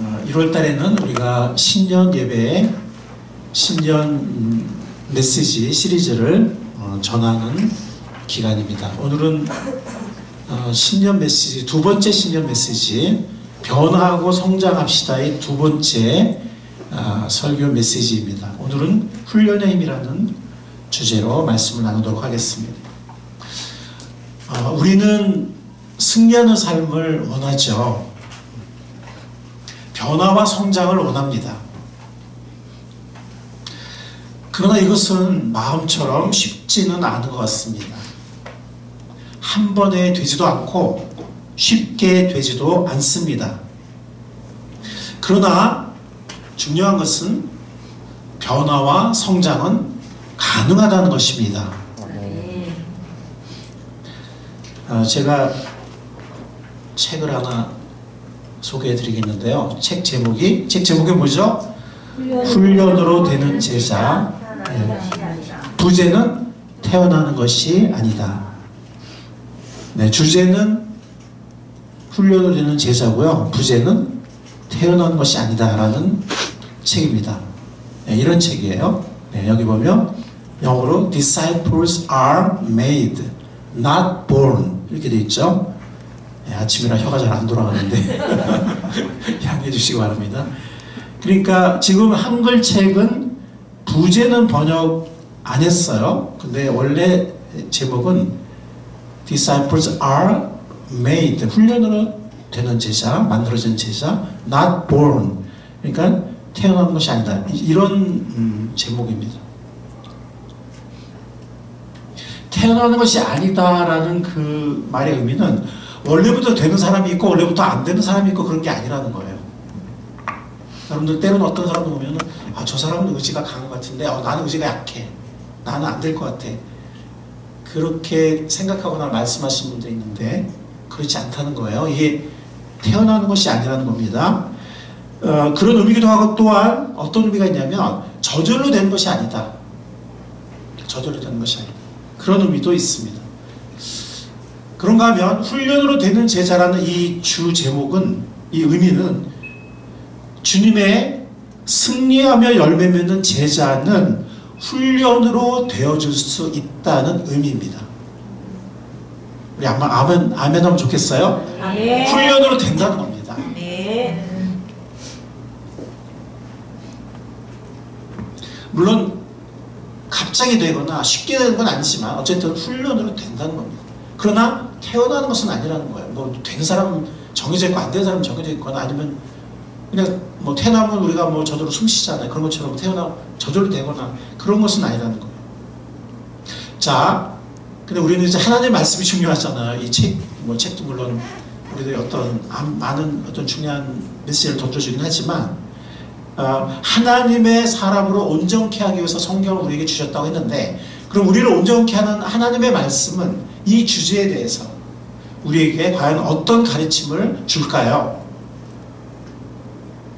1월 달에는 우리가 신년 예배에 신년 메시지 시리즈를 전하는 기간입니다. 오늘은 신년 메시지, 두 번째 신년 메시지, 변화하고 성장합시다의 두 번째 설교 메시지입니다. 오늘은 훈련의 힘이라는 주제로 말씀을 나누도록 하겠습니다. 우리는 승리하는 삶을 원하죠. 변화와 성장을 원합니다. 그러나 이것은 마음처럼 쉽지는 않은 것 같습니다. 한 번에 되지도 않고 쉽게 되지도 않습니다. 그러나 중요한 것은 변화와 성장은 가능하다는 것입니다. 제가 책을 하나 소개해 드리겠는데요. 책 제목이 뭐죠? 훈련으로 되는 제자. 부제는 태어나는 것이 아니다. 네, 주제는 훈련으로 되는 제자고요. 부제는 태어나는 것이 아니다 라는 책입니다. 네, 이런 책이에요. 네, 여기 보면 영어로 Disciples are made, not born 이렇게 돼 있죠. 네, 아침이라 혀가 잘 안 돌아가는데 양해해 주시기 바랍니다. 그러니까 지금 한글 책은 부제는 번역 안 했어요. 근데 원래 제목은 Disciples are made, 훈련으로 되는 제자, 만들어진 제자, not born, 그러니까 태어나는 것이 아니다. 이런 제목입니다. 태어나는 것이 아니다라는 그 말의 의미는 원래부터 되는 사람이 있고 원래부터 안 되는 사람이 있고 그런 게 아니라는 거예요. 여러분들 때로는 어떤 사람도 보면은 저 사람은 의지가 강한 것 같은데 나는 의지가 약해. 나는 안 될 것 같아. 그렇게 생각하거나 말씀하시는 분들이 있는데 그렇지 않다는 거예요. 이게 태어나는 것이 아니라는 겁니다. 그런 의미기도 하고 또한 어떤 의미가 있냐면 저절로 된 것이 아니다. 저절로 된 것이 아니다. 그런 의미도 있습니다. 그런가 하면 훈련으로 되는 제자라는 이 주 제목은, 이 의미는 주님의 승리하며 열매 맺는 제자는 훈련으로 되어줄 수 있다는 의미입니다. 우리 아멘 하면 좋겠어요? 네. 훈련으로 된다는 겁니다. 네. 물론 갑자기 되거나 쉽게 되는 건 아니지만 어쨌든 훈련으로 된다는 겁니다. 그러나 태어나는 것은 아니라는 거예요. 뭐 된 사람은 정해져 있고 안 된 사람은 정해져 있거나 아니면 그냥 뭐 태어나면 우리가 뭐 저절로 숨 쉬잖아요. 그런 것처럼 저절로 되거나 그런 것은 아니라는 거예요. 자, 근데 우리는 이제 하나님의 말씀이 중요하잖아요. 이 책도 물론 우리들이 많은 어떤 중요한 메시지를 던져주긴 하지만 하나님의 사람으로 온전케 하기 위해서 성경을 우리에게 주셨다고 했는데, 그럼 우리를 온전케 하는 하나님의 말씀은 이 주제에 대해서 우리에게 과연 어떤 가르침을 줄까요?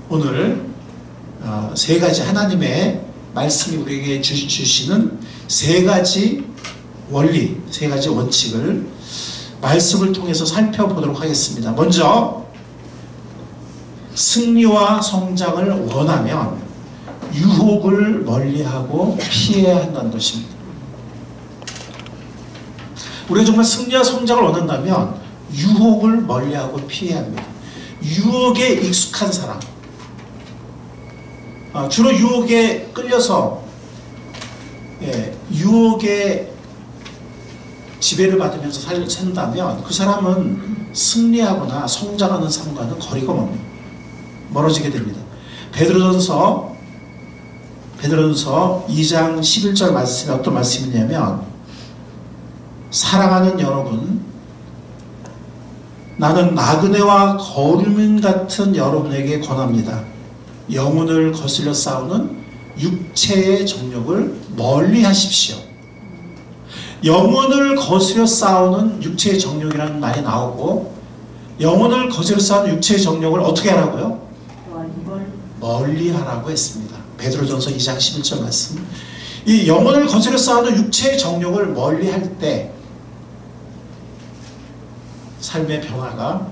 오늘 세 가지 하나님의 말씀이 우리에게 주시는 세 가지 원리, 세 가지 원칙을 말씀을 통해서 살펴보도록 하겠습니다. 먼저 승리와 성장을 원하면 유혹을 멀리하고 피해야 한다는 것입니다. 우리가 정말 승리와 성장을 원한다면 유혹을 멀리하고 피해야 합니다. 유혹에 익숙한 사람, 주로 유혹에 끌려서 유혹에 지배를 받으면서 산다면 그 사람은 승리하거나 성장하는 삶과는 거리가 멀어지게 됩니다. 베드로전서 2장 11절 말씀이 어떤 말씀이냐면, 사랑하는 여러분, 나는 나그네와 거류민 같은 여러분에게 권합니다. 영혼을 거슬려 싸우는 육체의 정욕을 멀리 하십시오. 영혼을 거스려 싸우는 육체의 정욕이라는 말이 나오고, 영혼을 거스려 싸우는 육체의 정욕을 어떻게 하라고요? 멀리 하라고 했습니다. 베드로전서 2장 11절 말씀. 이 영혼을 거스려 싸우는 육체의 정욕을 멀리 할 때 삶의 변화가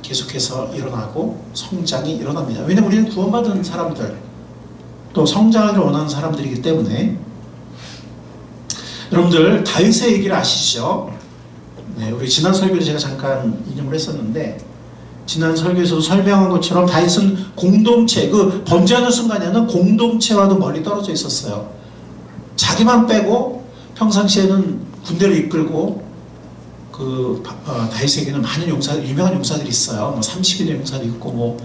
계속해서 일어나고 성장이 일어납니다. 왜냐하면 우리는 구원받은 사람들, 또 성장을 원하는 사람들이기 때문에. 여러분들 다윗의 얘기를 아시죠? 네, 우리 지난 설교를 제가 잠깐 인용을 했었는데, 지난 설교에서도 설명한 것처럼 다윗은 공동체, 그 범죄하는 순간에는 공동체와도 멀리 떨어져 있었어요. 자기만 빼고 평상시에는 군대를 이끌고 다윗에게는 많은 유명한 용사들이 있어요. 뭐 30인의 용사도 있고, 뭐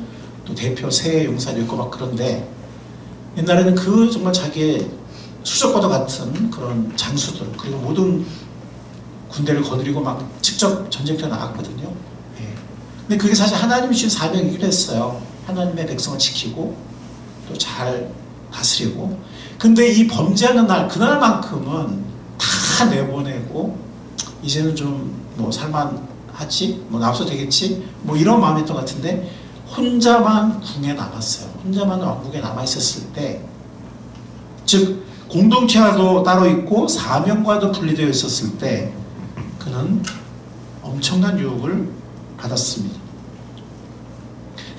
또 대표 세 용사도 있고 막. 그런데 옛날에는 그 정말 자기의 수족과도 같은 그런 장수들, 그리고 모든 군대를 거느리고 막 직접 전쟁터에 나갔거든요. 예. 근데 그게 사실 하나님이 주신 사명이기도 했어요. 하나님의 백성을 지키고 또 잘 다스리고. 근데 이 범죄하는 날, 그날만큼은 다 내보내고 이제는 좀 뭐 살만하지, 뭐 나와서 되겠지, 뭐 이런 마음이었던 것 같은데, 혼자만 궁에 남았어요. 혼자만 왕국에 남아 있었을 때, 즉 공동체와도 따로 있고 사명과도 분리되어 있었을 때 그는 엄청난 유혹을 받았습니다.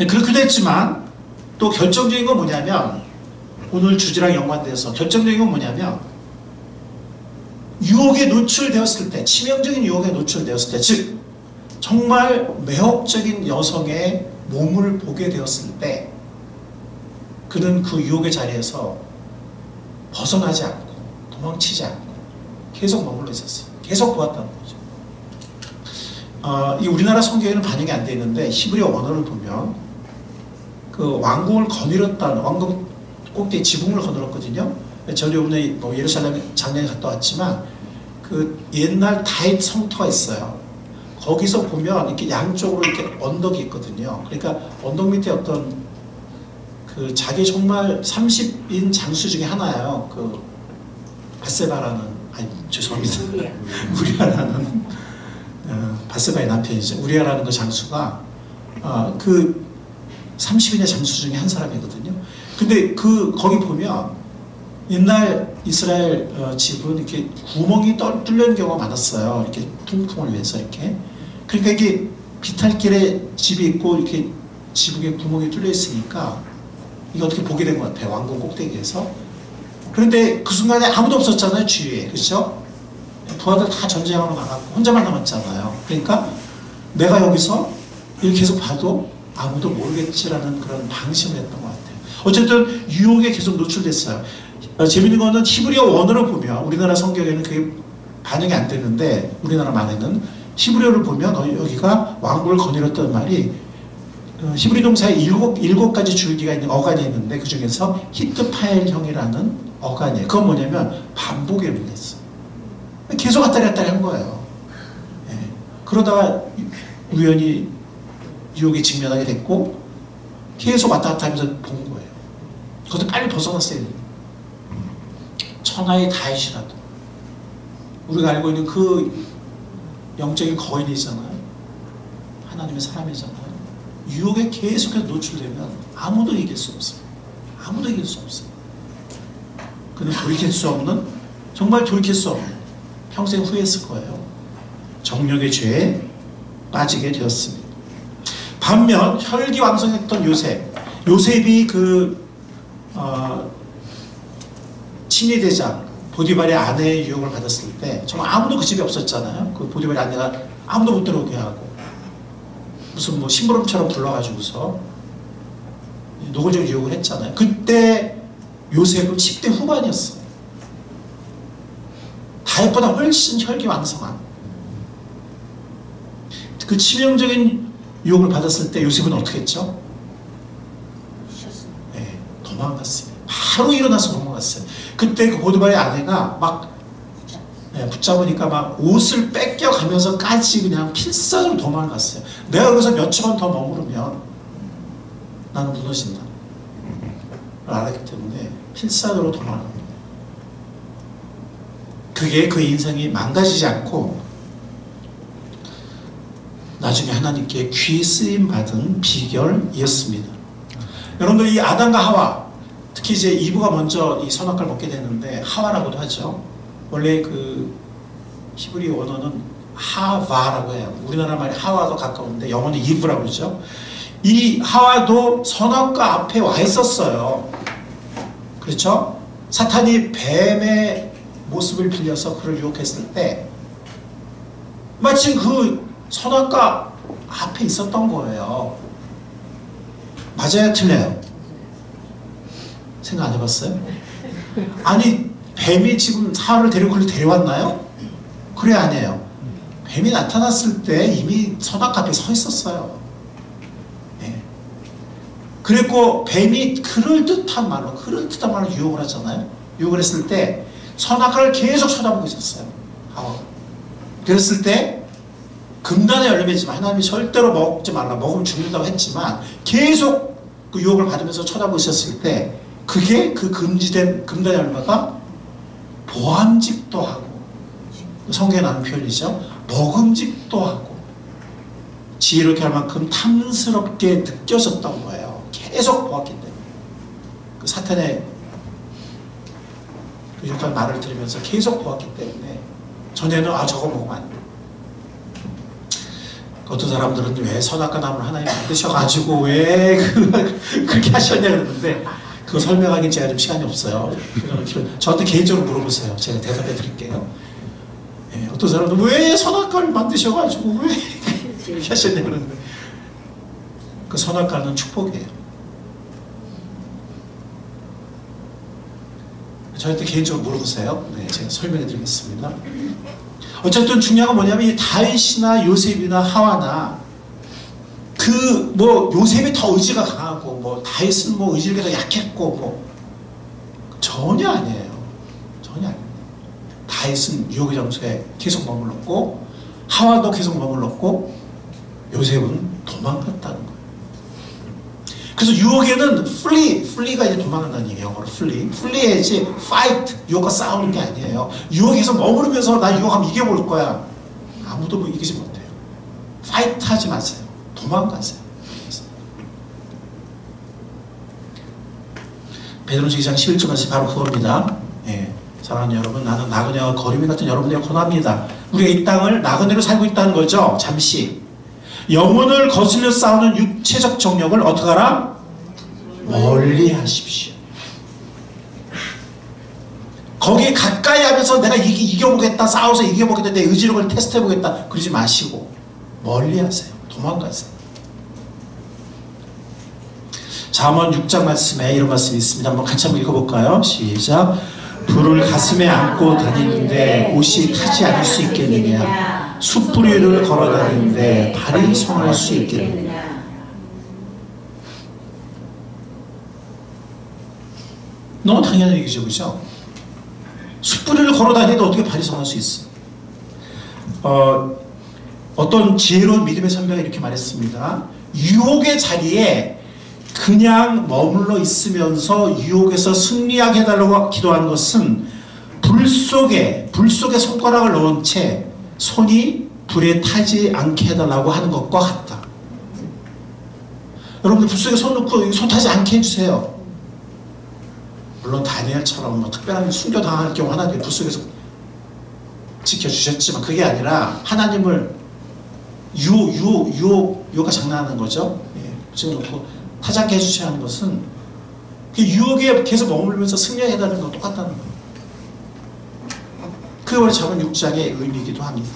그렇게 됐지만 또 결정적인 건 뭐냐면, 오늘 주제랑 연관돼서 결정적인 건 뭐냐면, 유혹에 노출되었을 때, 치명적인 유혹에 노출되었을 때, 즉 정말 매혹적인 여성의 몸을 보게 되었을 때 그는 그 유혹의 자리에서 벗어나지 않고 도망치지 않고 계속 머물러 있었어요. 계속 보았다는 거죠. 이 우리나라 성경에는 반영이 안 되어 있는데, 히브리어 원어를 보면 그 왕궁을 거느렸다는, 왕궁 꼭대기 지붕을 거느렸거든요. 저희 오늘 뭐 예루살렘 작년에 갔다 왔지만 그 옛날 다윗 성터가 있어요. 거기서 보면 이렇게 양쪽으로 이렇게 언덕이 있거든요. 그러니까 언덕 밑에 어떤 그 자기 정말 30인 장수 중에 하나예요. 그 바세바라는, 아니 죄송합니다. 우리아라는 바세바의 남편이죠. 우리아라는 그 장수가 그 30인의 장수 중에 한 사람이거든요. 근데 거기 보면 옛날 이스라엘 집은 이렇게 구멍이 뚫려 있는 경우가 많았어요. 이렇게 통풍을 위해서 이렇게. 그러니까 이게 비탈길에 집이 있고 이렇게 지붕에 구멍이 뚫려 있으니까 이게 어떻게 보게 된 것 같아요. 왕궁 꼭대기에서. 그런데 그 순간에 아무도 없었잖아요, 주위에. 그렇죠? 부하들 다 전쟁하러 나갔고 혼자만 남았잖아요. 그러니까 내가 여기서 이렇게 계속 봐도 아무도 모르겠지라는 그런 방심을 했던 것 같아요. 어쨌든 유혹에 계속 노출됐어요. 재밌는 거는 히브리어 원어를 보면, 우리나라 성경에는 그게 반영이 안 되는데 우리나라만에는 히브리어를 보면 여기가 왕국을 거느렸던 말이 히브리 동사에 일곱 가지 줄기가 있는 어간이 있는데 그 중에서 히트파엘형이라는 어간이에요. 그건 뭐냐면 반복의 의미가 있어요. 계속 왔다리 갔다리 한 거예요. 예. 그러다가 우연히 유혹에 직면하게 됐고 계속 왔다 갔다 하면서 본 거예요. 그것도 빨리 벗어났어야 돼요. 천하의 다윗이라도, 우리가 알고 있는 그 영적인 거인이잖아요. 하나님의 사람이잖아요. 유혹에 계속해서 노출되면 아무도 이길 수 없어요. 아무도 이길 수 없어요. 그는 돌이킬 수 없는, 정말 돌이킬 수 없는, 평생 후회했을 거예요. 정욕의 죄에 빠지게 되었습니다. 반면 혈기왕성했던 요셉이 친위대장 보디발의 아내의 유혹을 받았을 때 정말 아무도 그 집에 없었잖아요. 그 보디발의 아내가 아무도 못 들어오게 하고 무슨 뭐 심부름처럼 불러가지고서 노골적인 유혹을 했잖아요. 그때 요셉은 10대 후반이었어요. 다윗보다 훨씬 혈기왕성한, 그 치명적인 유혹을 받았을 때 요셉은 어떻게 했죠? 네, 도망갔어요. 바로 일어나서 도망갔어요. 그때 그 보디발의 아내가 막 붙잡으니까 막 옷을 뺏겨가면서까지 그냥 필사적으로 도망갔어요. 내가 여기서 몇 초만 더 머무르면 나는 무너진다 알았기 때문에 필사적으로 도망갑니다. 그게 그 인생이 망가지지 않고 나중에 하나님께 귀 쓰임 받은 비결이었습니다. 여러분들, 이 아담과 하와, 특히 이제 이브가 먼저 이 선악과를 먹게 되는데 하와라고도 하죠. 원래 그 히브리 원어는 하와라고 해요. 우리나라 말이 하와도 가까운데 영어는 이브라고 그러죠. 이 하와도 선악과 앞에 와 있었어요. 그렇죠? 사탄이 뱀의 모습을 빌려서 그를 유혹했을 때 마침 그 선악과 앞에 있었던 거예요. 맞아요? 틀려요? 생각 안 해봤어요? 아니 뱀이 지금 하와를 데리고 그를 데려왔나요? 그래 아니에요. 뱀이 나타났을 때 이미 선악과 앞에 서 있었어요. 네. 그랬고 뱀이 그럴듯한 말로 유혹을 하잖아요. 유혹을 했을 때 선악과를 계속 쳐다보고 있었어요. 하와가. 그랬을 때 금단의 열매지만 하나님이 절대로 먹지 말라, 먹으면 죽는다고 했지만 계속 그 유혹을 받으면서 쳐다보고 있었을 때 그게 그 금지된 금단의 열매가 보암직도 하고, 성경에 나오는 표현이죠. 먹음직도 하고 지혜롭게 할 만큼 탐스럽게 느껴졌던 거예요. 계속 보았기 때문에. 그 사탄의 그 유혹한 말을 들으면서 계속 보았기 때문에 전에는 저거 먹으면 안 돼. 어떤 사람들은 왜 선악과 나무를 하나님 만드셔가지고 왜 그렇게 하셨냐 그러는데 그거 설명하기 제가 좀 시간이 없어요. 저한테 개인적으로 물어보세요. 제가 대답해 드릴게요. 네, 어떤 사람들은 왜 선악과를 만드셔가지고 왜 그렇게 하셨냐 그러는데 그 선악과는 축복이에요. 저한테 개인적으로 물어보세요. 네, 제가 설명해 드리겠습니다. 어쨌든 중요한 건 뭐냐면 이 다윗이나 요셉이나 하와나 요셉이 더 의지가 강하고 다윗은 의지가 더 약했고 전혀 아니에요. 전혀 아닙니다. 다윗은 유혹의 장소에 계속 머물렀고 하와도 계속 머물렀고 요셉은 도망갔다는 거예요. 그래서 유혹에는 flee가 이제 도망간다는 얘기예요. 영어로 flee야지 fight, 유혹과 싸우는 게 아니에요. 유혹에서 머무르면서 나 유혹하면 이겨볼 거야. 아무도 이기지 못해요. fight 하지 마세요. 도망가세요. 베드로전서 2장 11절 말씀이 바로 그겁니다. 예, 사랑하는 여러분, 나는 나그네와 거리미 같은 여러분에게 권합니다. 우리가 이 땅을 나그네로 살고 있다는 거죠. 잠시 영혼을 거슬려 싸우는 육체적 정력을 어떻게 하라? 멀리 하십시오. 거기에 가까이 하면서 내가 이겨보겠다, 싸워서 이겨보겠다, 내 의지력을 테스트해보겠다 그러지 마시고 멀리 하세요. 도망가세요. 잠언 6장 말씀에 이런 말씀이 있습니다. 한번 같이 한번 읽어볼까요? 시작. 불을 가슴에 안고 다니는데 옷이 타지 않을 수 있겠느냐? 숯불 위를 걸어 다니는데 발이 성할 수 있겠느냐? 너무 당연한 얘기죠, 그죠? 숯불 위를 걸어 다니는데 어떻게 발이 성할 수 있어? 어떤 지혜로운 믿음의 선배가 이렇게 말했습니다. 유혹의 자리에 그냥 머물러 있으면서 유혹에서 승리하게 해달라고 기도하는 것은 불 속에 손가락을 넣은 채 손이 불에 타지 않게 해달라고 하는 것과 같다. 여러분들 불 속에 손 넣고 손 타지 않게 해주세요. 물론 다니엘처럼 특별한 순교당할 경우 하나님이 불 속에서 지켜주셨지만 그게 아니라 하나님을 유혹과 장난하는 거죠. 예, 지금 놓고 타지 않게 해주셔야 하는 것은 그 유혹에 계속 머물면서 승리해달라는 것 똑같다는 거예요. 그게 원래 잠언 6장의 의미이기도 합니다.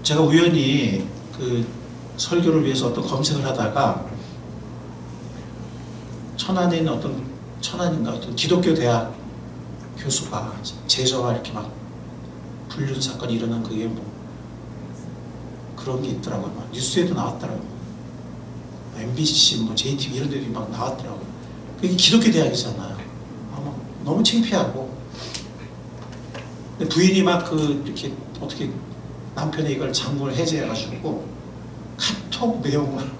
제가 우연히 그 설교를 위해서 어떤 검색을 하다가 천안에 있는 천안인가 어떤 기독교 대학 교수가 제자와 이렇게 막 불륜 사건이 일어난 그게 그런 게 있더라고요. 막 뉴스에도 나왔더라고요. MBC, JTV 이런 데도 막 나왔더라고요. 그게 기독교 대학이잖아요. 너무 창피하고. 근데 부인이 막 이렇게 어떻게 남편이 이걸 장고를 해제해가지고 카톡 내용을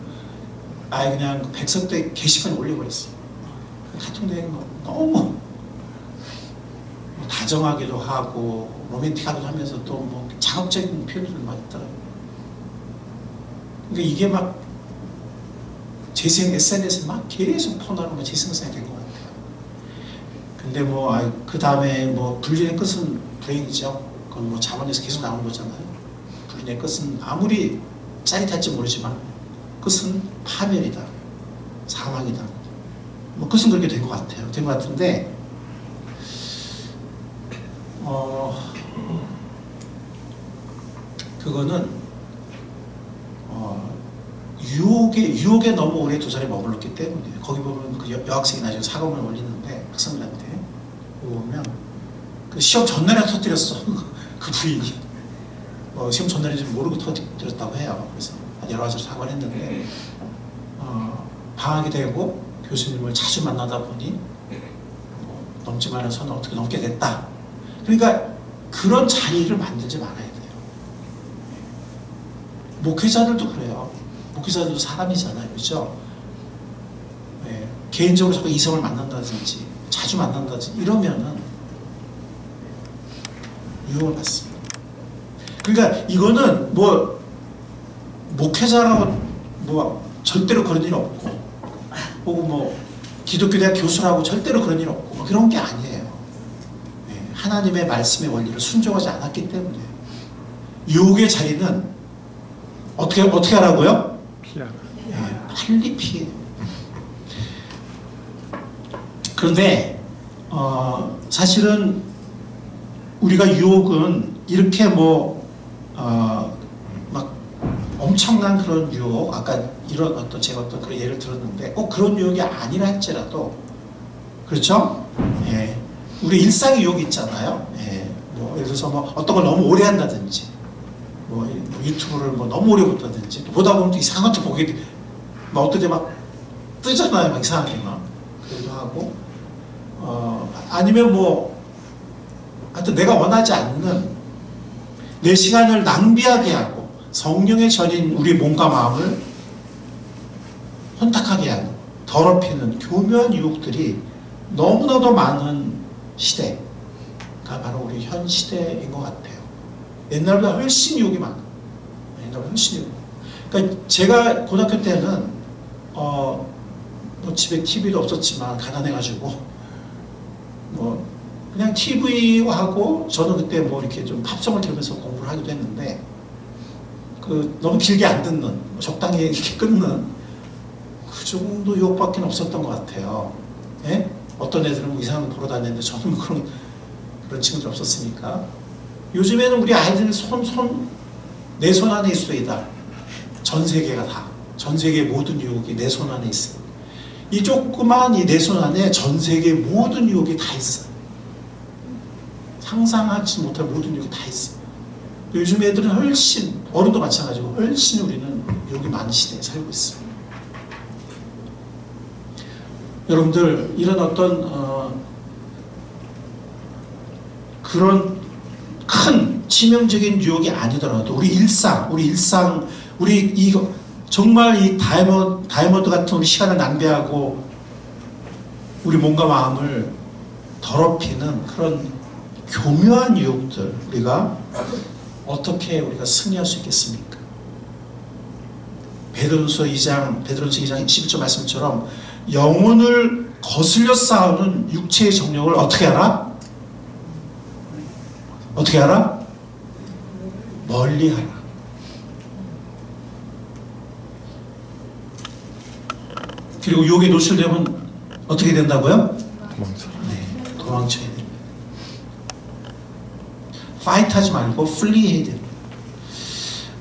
그냥 백석대 게시판에 올려버렸어요. 카톡 내용 너무 다정하기도 하고 로맨틱하기도 하면서 또 자극적인 표현들을 막 있더라고요. 그러니까 이게 막 SNS에 막 계속 퍼나르고 재생산이 된 것 같아요. 근데 뭐 그 다음에 뭐 불륜의 끝은 불행이죠. 그건 뭐 자문에서 계속 나오는 거잖아요. 불륜의 끝은 아무리 짜릿할지 모르지만 끝은 파멸이다, 사망이다. 뭐 끝은 그렇게 된 것 같아요. 된 것 같은데 그거는 유혹에 너무 오래 두 사람이 머물렀기 때문에. 거기 보면 그 여학생이 나중에 사과문을 올리는데 학생들한테 보면 그 시험 전날에 터뜨렸어. 그 부인이 시험 전날인지 모르고 터뜨렸다고 해요. 그래서 여러 가지로 사과를 했는데 방학이 되고 교수님을 자주 만나다 보니 넘지 말아야 선을 어떻게 넘게 됐다. 그러니까 그런 자리를 만들지 말아야 돼요. 목회자들도 그래요. 목회자들도 사람이잖아요. 그렇죠? 네. 개인적으로 자꾸 이성을 만난다든지 자주 만난다든지 이러면은 유혹을 받습니다. 그러니까 이거는 뭐 목회자라고 뭐 절대로 그런 일 없고, 혹은 뭐 기독교 대학 교수라고 절대로 그런 일 없고, 뭐 그런 게 아니에요. 네. 하나님의 말씀의 원리를 순종하지 않았기 때문에. 유혹의 자리는 어떻게 하라고요? 피하라. 네, 빨리 피해요. 그런데 사실은 우리가 유혹은 이렇게 막 엄청난 그런 유혹, 아까 이런 제가 어떤 그런 예를 들었는데 꼭 그런 유혹이 아니라 할지라도, 그렇죠? 예. 우리 일상의 유혹이 있잖아요. 예. 뭐 예를 들어서 뭐 어떤 걸 너무 오래 한다든지, 뭐 유튜브를 뭐 너무 오래 본다든지, 또 보다 보면 또 이상한 것도 보게 돼. 막 어떨 때 막 뜨잖아요. 막 이상하게 막. 그러기도 하고, 아니면 뭐 하여튼 내가 원하지 않는, 내 시간을 낭비하게 하고 성령의 전인 우리 몸과 마음을 혼탁하게 하는, 더럽히는 교묘한 유혹들이 너무나도 많은 시대가 바로 우리 현 시대인 것 같아요. 옛날보다 훨씬 유혹이 많아요. 옛날보다 훨씬 유혹. 그러니까 제가 고등학교 때는 뭐 집에 TV도 없었지만 가난해가지고 뭐 그냥 TV하고, 저는 그때 뭐 이렇게 좀 팝송을 들으면서 공부를 하기도 했는데, 그 너무 길게 안 듣는, 적당히 이렇게 끊는 그 정도 유혹밖에 없었던 것 같아요. 예? 어떤 애들은 뭐 이상한 거 보러 다녔는데 저는 뭐 그런 친구들 없었으니까. 요즘에는 우리 아이들 내 손 안에 있어이다. 전 세계가 다, 전 세계 모든 유혹이 내 손 안에 있어요. 이 조그만 이 내 손 안에 전 세계 모든 유혹이 다 있어요. 상상하지 못할 모든 유혹이 다 있어요. 요즘 애들은 훨씬, 어른도 마찬가지고 훨씬 우리는 유혹이 많은 시대에 살고 있어요. 여러분들, 이런 어떤 그런 큰 치명적인 유혹이 아니더라도 우리 일상, 이거 정말 이 다이아몬드 같은 우리 시간을 낭비하고 우리 몸과 마음을 더럽히는 그런 교묘한 유혹들, 우리가 어떻게 우리가 승리할 수 있겠습니까? 베드로전서 2장 21절 말씀처럼 영혼을 거슬려 싸우는 육체의 정욕을 어떻게 하라? 어떻게 하라? 멀리 하라. 그리고 유혹에 노출되면 어떻게 된다고요? 네, 도망쳐야 됩니다. 파이트하지 말고 플리해야 됩니다.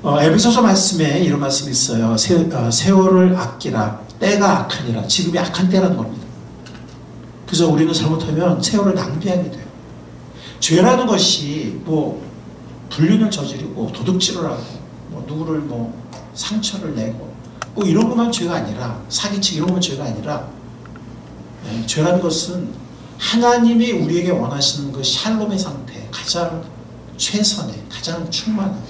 에베소서 말씀에 이런 말씀이 있어요. 세월을 아끼라. 때가 악하니라. 지금이 악한 때라는 겁니다. 그래서 우리는 잘못하면 세월을 낭비하게 돼요. 죄라는 것이 뭐 불륜을 저지르고 도둑질을 하고 뭐 누구를 뭐 상처를 내고 꼭 이런 것만 죄가 아니라, 사기치기 이런 건 죄가 아니라, 죄라는 것은 하나님이 우리에게 원하시는 그 샬롬의 상태, 가장 최선의, 가장 충만한,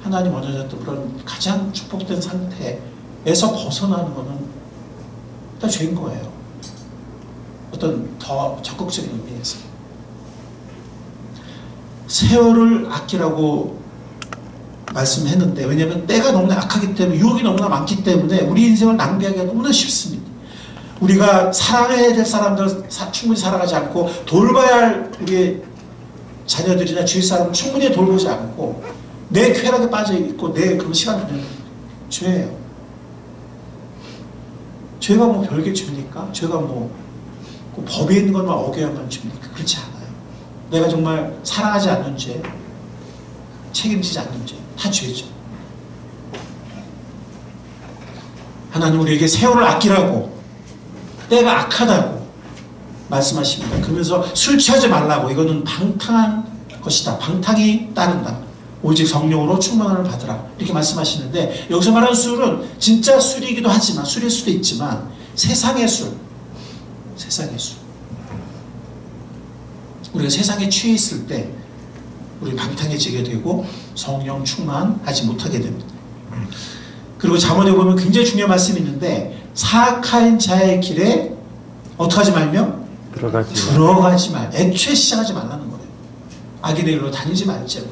하나님 원하셨던 그런 가장 축복된 상태에서 벗어나는 것은 다 죄인 거예요. 어떤 더 적극적인 의미에서. 세월을 아끼라고 말씀했는데, 왜냐하면 때가 너무나 악하기 때문에, 유혹이 너무나 많기 때문에 우리 인생을 낭비하기가 너무나 쉽습니다. 우리가 사랑해야 될 사람들 충분히 사랑하지 않고 돌봐야 할 우리의 자녀들이나 주위 사람을 충분히 돌보지 않고 내 쾌락에 빠져 있고 내 그런 시간을 보내는 죄예요. 죄가 뭐 별개 죄입니까? 죄가 뭐 법에 있는 것만 어겨야만 죄입니까? 그렇지 않아요. 내가 정말 사랑하지 않는 죄, 책임지지 않는 죄, 다 죄죠. 하나님 우리에게 세월을 아끼라고, 때가 악하다고 말씀하십니다. 그러면서 술 취하지 말라고, 이거는 방탕한 것이다. 방탕이 따른다. 오직 성령으로 충만함을 받으라. 이렇게 말씀하시는데, 여기서 말하는 술은 진짜 술이기도 하지만, 술일 수도 있지만 세상의 술, 세상의 술. 우리가 세상에 취해 있을 때 우리 방탕해지게 되고 성령 충만하지 못하게 됩니다. 그리고 잠언에 보면 굉장히 중요한 말씀이 있는데, 사악한 자의 길에 어떻게 하지 말며? 들어가지 말. 애초에 시작하지 말라는 거예요. 악인의 길로 다니지 말자고.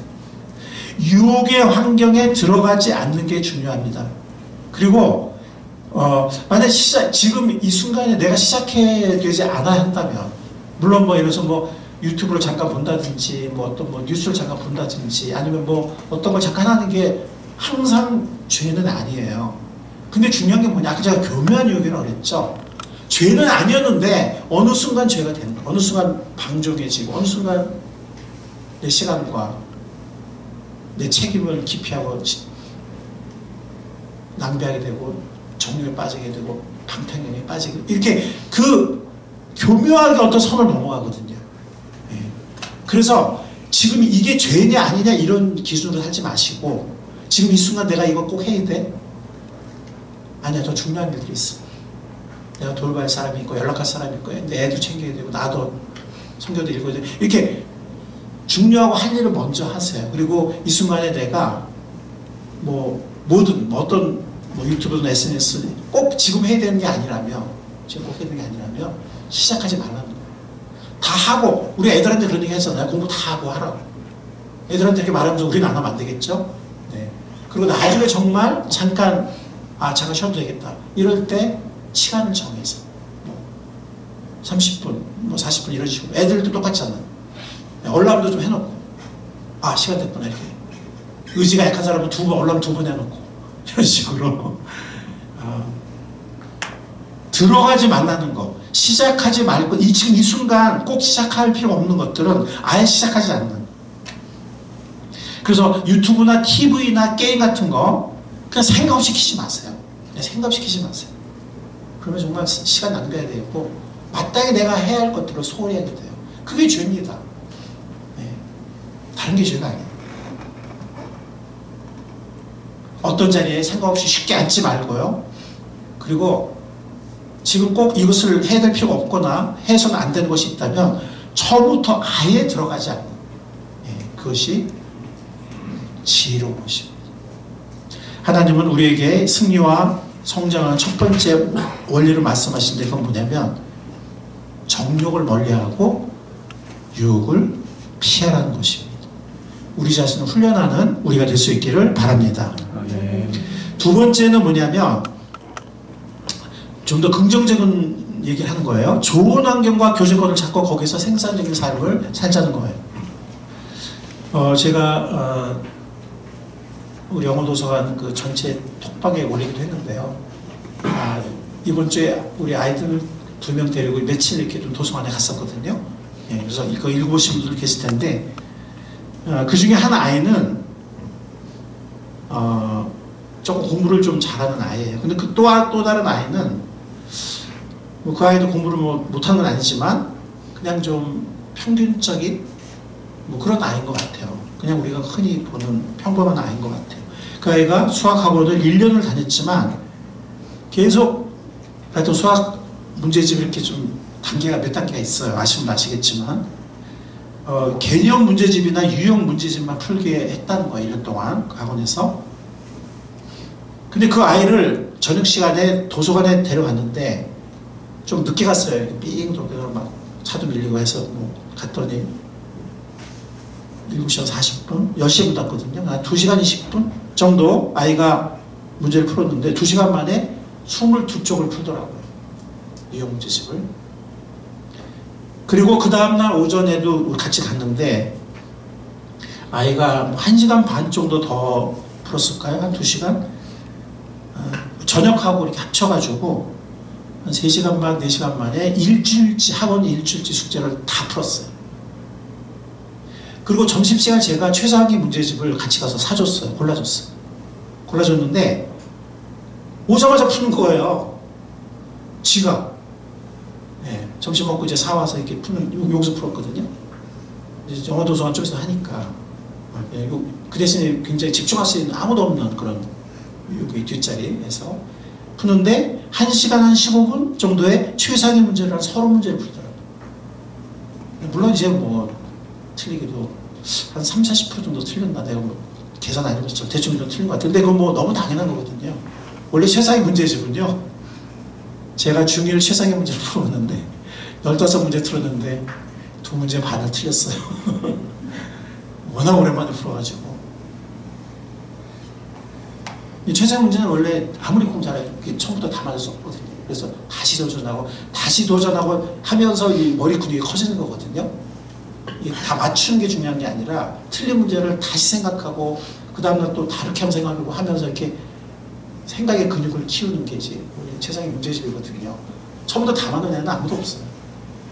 유혹의 환경에 들어가지 않는 게 중요합니다. 그리고 만약 지금 이 순간에 내가 시작해야 되지 않아야 한다면, 물론 뭐 이래서 뭐 유튜브를 잠깐 본다든지 뭐 어떤 뭐 뉴스를 잠깐 본다든지 아니면 뭐 어떤 걸 잠깐 하는 게 항상 죄는 아니에요. 근데 중요한 게 뭐냐, 아까 제가 교묘한 유혹이라고 그랬죠. 죄는 아니었는데 어느 순간 죄가 되는 거예요. 어느 순간 방종해지고 어느 순간 내 시간과 내 책임을 기피하고 낭비하게 되고 정욕에 빠지게 되고 방탕행위에 빠지게, 이렇게 그 교묘하게 어떤 선을 넘어가거든요. 예. 그래서 지금 이게 죄냐 아니냐 이런 기준으로 살지 마시고, 지금 이 순간 내가 이거 꼭 해야 돼? 아니야, 더 중요한 일들이 있어. 내가 돌봐야 할 사람이 있고 연락할 사람이 있고 내 애도 챙겨야 되고 나도 성경도 읽어야 돼. 이렇게 중요하고 할 일을 먼저 하세요. 그리고 이 순간에 내가 뭐 뭐든 어떤 뭐 유튜브든 SNS 꼭 지금 해야 되는 게 아니라면, 지금 꼭 해야 되는 게 아니라면 시작하지 말라는 거예요. 다 하고, 우리 애들한테 그런 얘기 했잖아요. 공부 다 하고 하라고. 애들한테 이렇게 말하면서 우리는 안 하면 안 되겠죠? 네. 그리고 나중에 정말 잠깐 쉬어도 되겠다. 이럴 때 시간을 정해서 뭐 30분, 뭐 40분 이런 식으로. 애들도 똑같잖아요. 얼람도 좀 해놓고, 시간 됐구나 이렇게. 의지가 약한 사람은 얼람 2번 해놓고 이런 식으로 들어가지 말라는 거, 시작하지 말고, 지금 이 순간 꼭 시작할 필요 없는 것들은 아예 시작하지 않는. 그래서 유튜브나 TV나 게임 같은 거 그냥 생각 없이 키지 마세요. 그냥 생각 없이 키지 마세요. 그러면 정말 시간 낭비해야 되고 마땅히 내가 해야 할 것들을 소홀히 하게 돼요. 그게 죄입니다. 네. 다른 게 죄가 아니에요. 어떤 자리에 생각 없이 쉽게 앉지 말고요. 그리고 지금 꼭 이것을 해야 될 필요가 없거나 해서는 안 되는 것이 있다면 처음부터 아예 들어가지 않는, 그것이 지혜로운 것입니다. 하나님은 우리에게 승리와 성장하는 첫 번째 원리를 말씀하시는데, 그건 뭐냐면 정욕을 멀리하고 유혹을 피하라는 것입니다. 우리 자신을 훈련하는 우리가 될 수 있기를 바랍니다. 두 번째는 뭐냐면 좀 더 긍정적인 얘기를 하는 거예요. 좋은 환경과 교제권을 찾고 거기서 생산적인 삶을 살자는 거예요. 제가 우리 영어도서관 그 전체 톡방에 올리기도 했는데요. 이번 주에 우리 아이들 2명 데리고 며칠 이렇게 좀 도서관에 갔었거든요. 그래서 이거 읽어보신 분들 계실 텐데, 그 중에 한 아이는 조금 공부를 좀 잘하는 아이예요. 근데 또 다른 아이는 뭐 그 아이도 공부를 못하는 건 아니지만 그냥 좀 평균적인 뭐 그런 아이인 것 같아요. 그냥 우리가 흔히 보는 평범한 아이인 것 같아요. 그 아이가 수학학원을 1년을 다녔지만 계속 하여튼 수학 문제집 이렇게 좀 단계가 몇 단계가 있어요. 아시면 아시겠지만 개념 문제집이나 유형 문제집만 풀게 했다는 거예요. 1년 동안 그 학원에서. 근데 그 아이를 저녁 시간에 도서관에 데려갔는데 좀 늦게 갔어요. 삥 돌면서 막 차도 밀리고 해서 갔더니 7시간 40분? 10시에 끝났거든요. 한 2시간 20분 정도 아이가 문제를 풀었는데 2시간 만에 22쪽을 풀더라고요. 뉴욕 문제집을. 그리고 그 다음날 오전에도 같이 갔는데 아이가 1시간 반 정도 더 풀었을까요? 한 2시간? 저녁하고 이렇게 합쳐가지고 한 3시간 반, 4시간 만에 일주일치, 학원 일주일치 숙제를 다 풀었어요. 그리고 점심시간 제가 최상위 문제집을 같이 가서 사줬어요. 골라줬어요. 골라줬는데 오자마자 푸는 거예요. 지가. 네, 점심 먹고 이제 사와서 이렇게 푸는, 여기서 풀었거든요. 이제 영어 도서관 쪽에서 하니까. 네, 그 대신에 굉장히 집중할 수 있는 아무도 없는 그런 여기 뒷자리에서 푸는데 1시간 한 15분 정도의 최상위 문제를 한 30문제를 풀더라고요. 물론 이제 뭐 틀리기도 한 30, 40% 정도 틀렸나 내가 뭐 계산 안 해봤죠. 대충 좀 틀린 것 같아요. 근데 그건 뭐 너무 당연한 거거든요. 원래 최상위 문제집은요, 제가 중1 최상위 문제를 풀었는데 15문제 틀었는데 2문제 반을 틀렸어요. 워낙 오랜만에 풀어가지고. 이 최상위 문제는 원래 아무리 공부 잘해도 처음부터 다 맞을 수 없거든요. 그래서 다시 도전하고 하면서 이 머리 근육이 커지는 거거든요. 다 맞추는 게 중요한 게 아니라 틀린 문제를 다시 생각하고 그 다음날 또 다르게 한번 생각하고 하면서 이렇게 생각의 근육을 키우는 게 이제 우리 최상위 문제집이거든요. 처음부터 다 맞는 애는 아무도 없어요.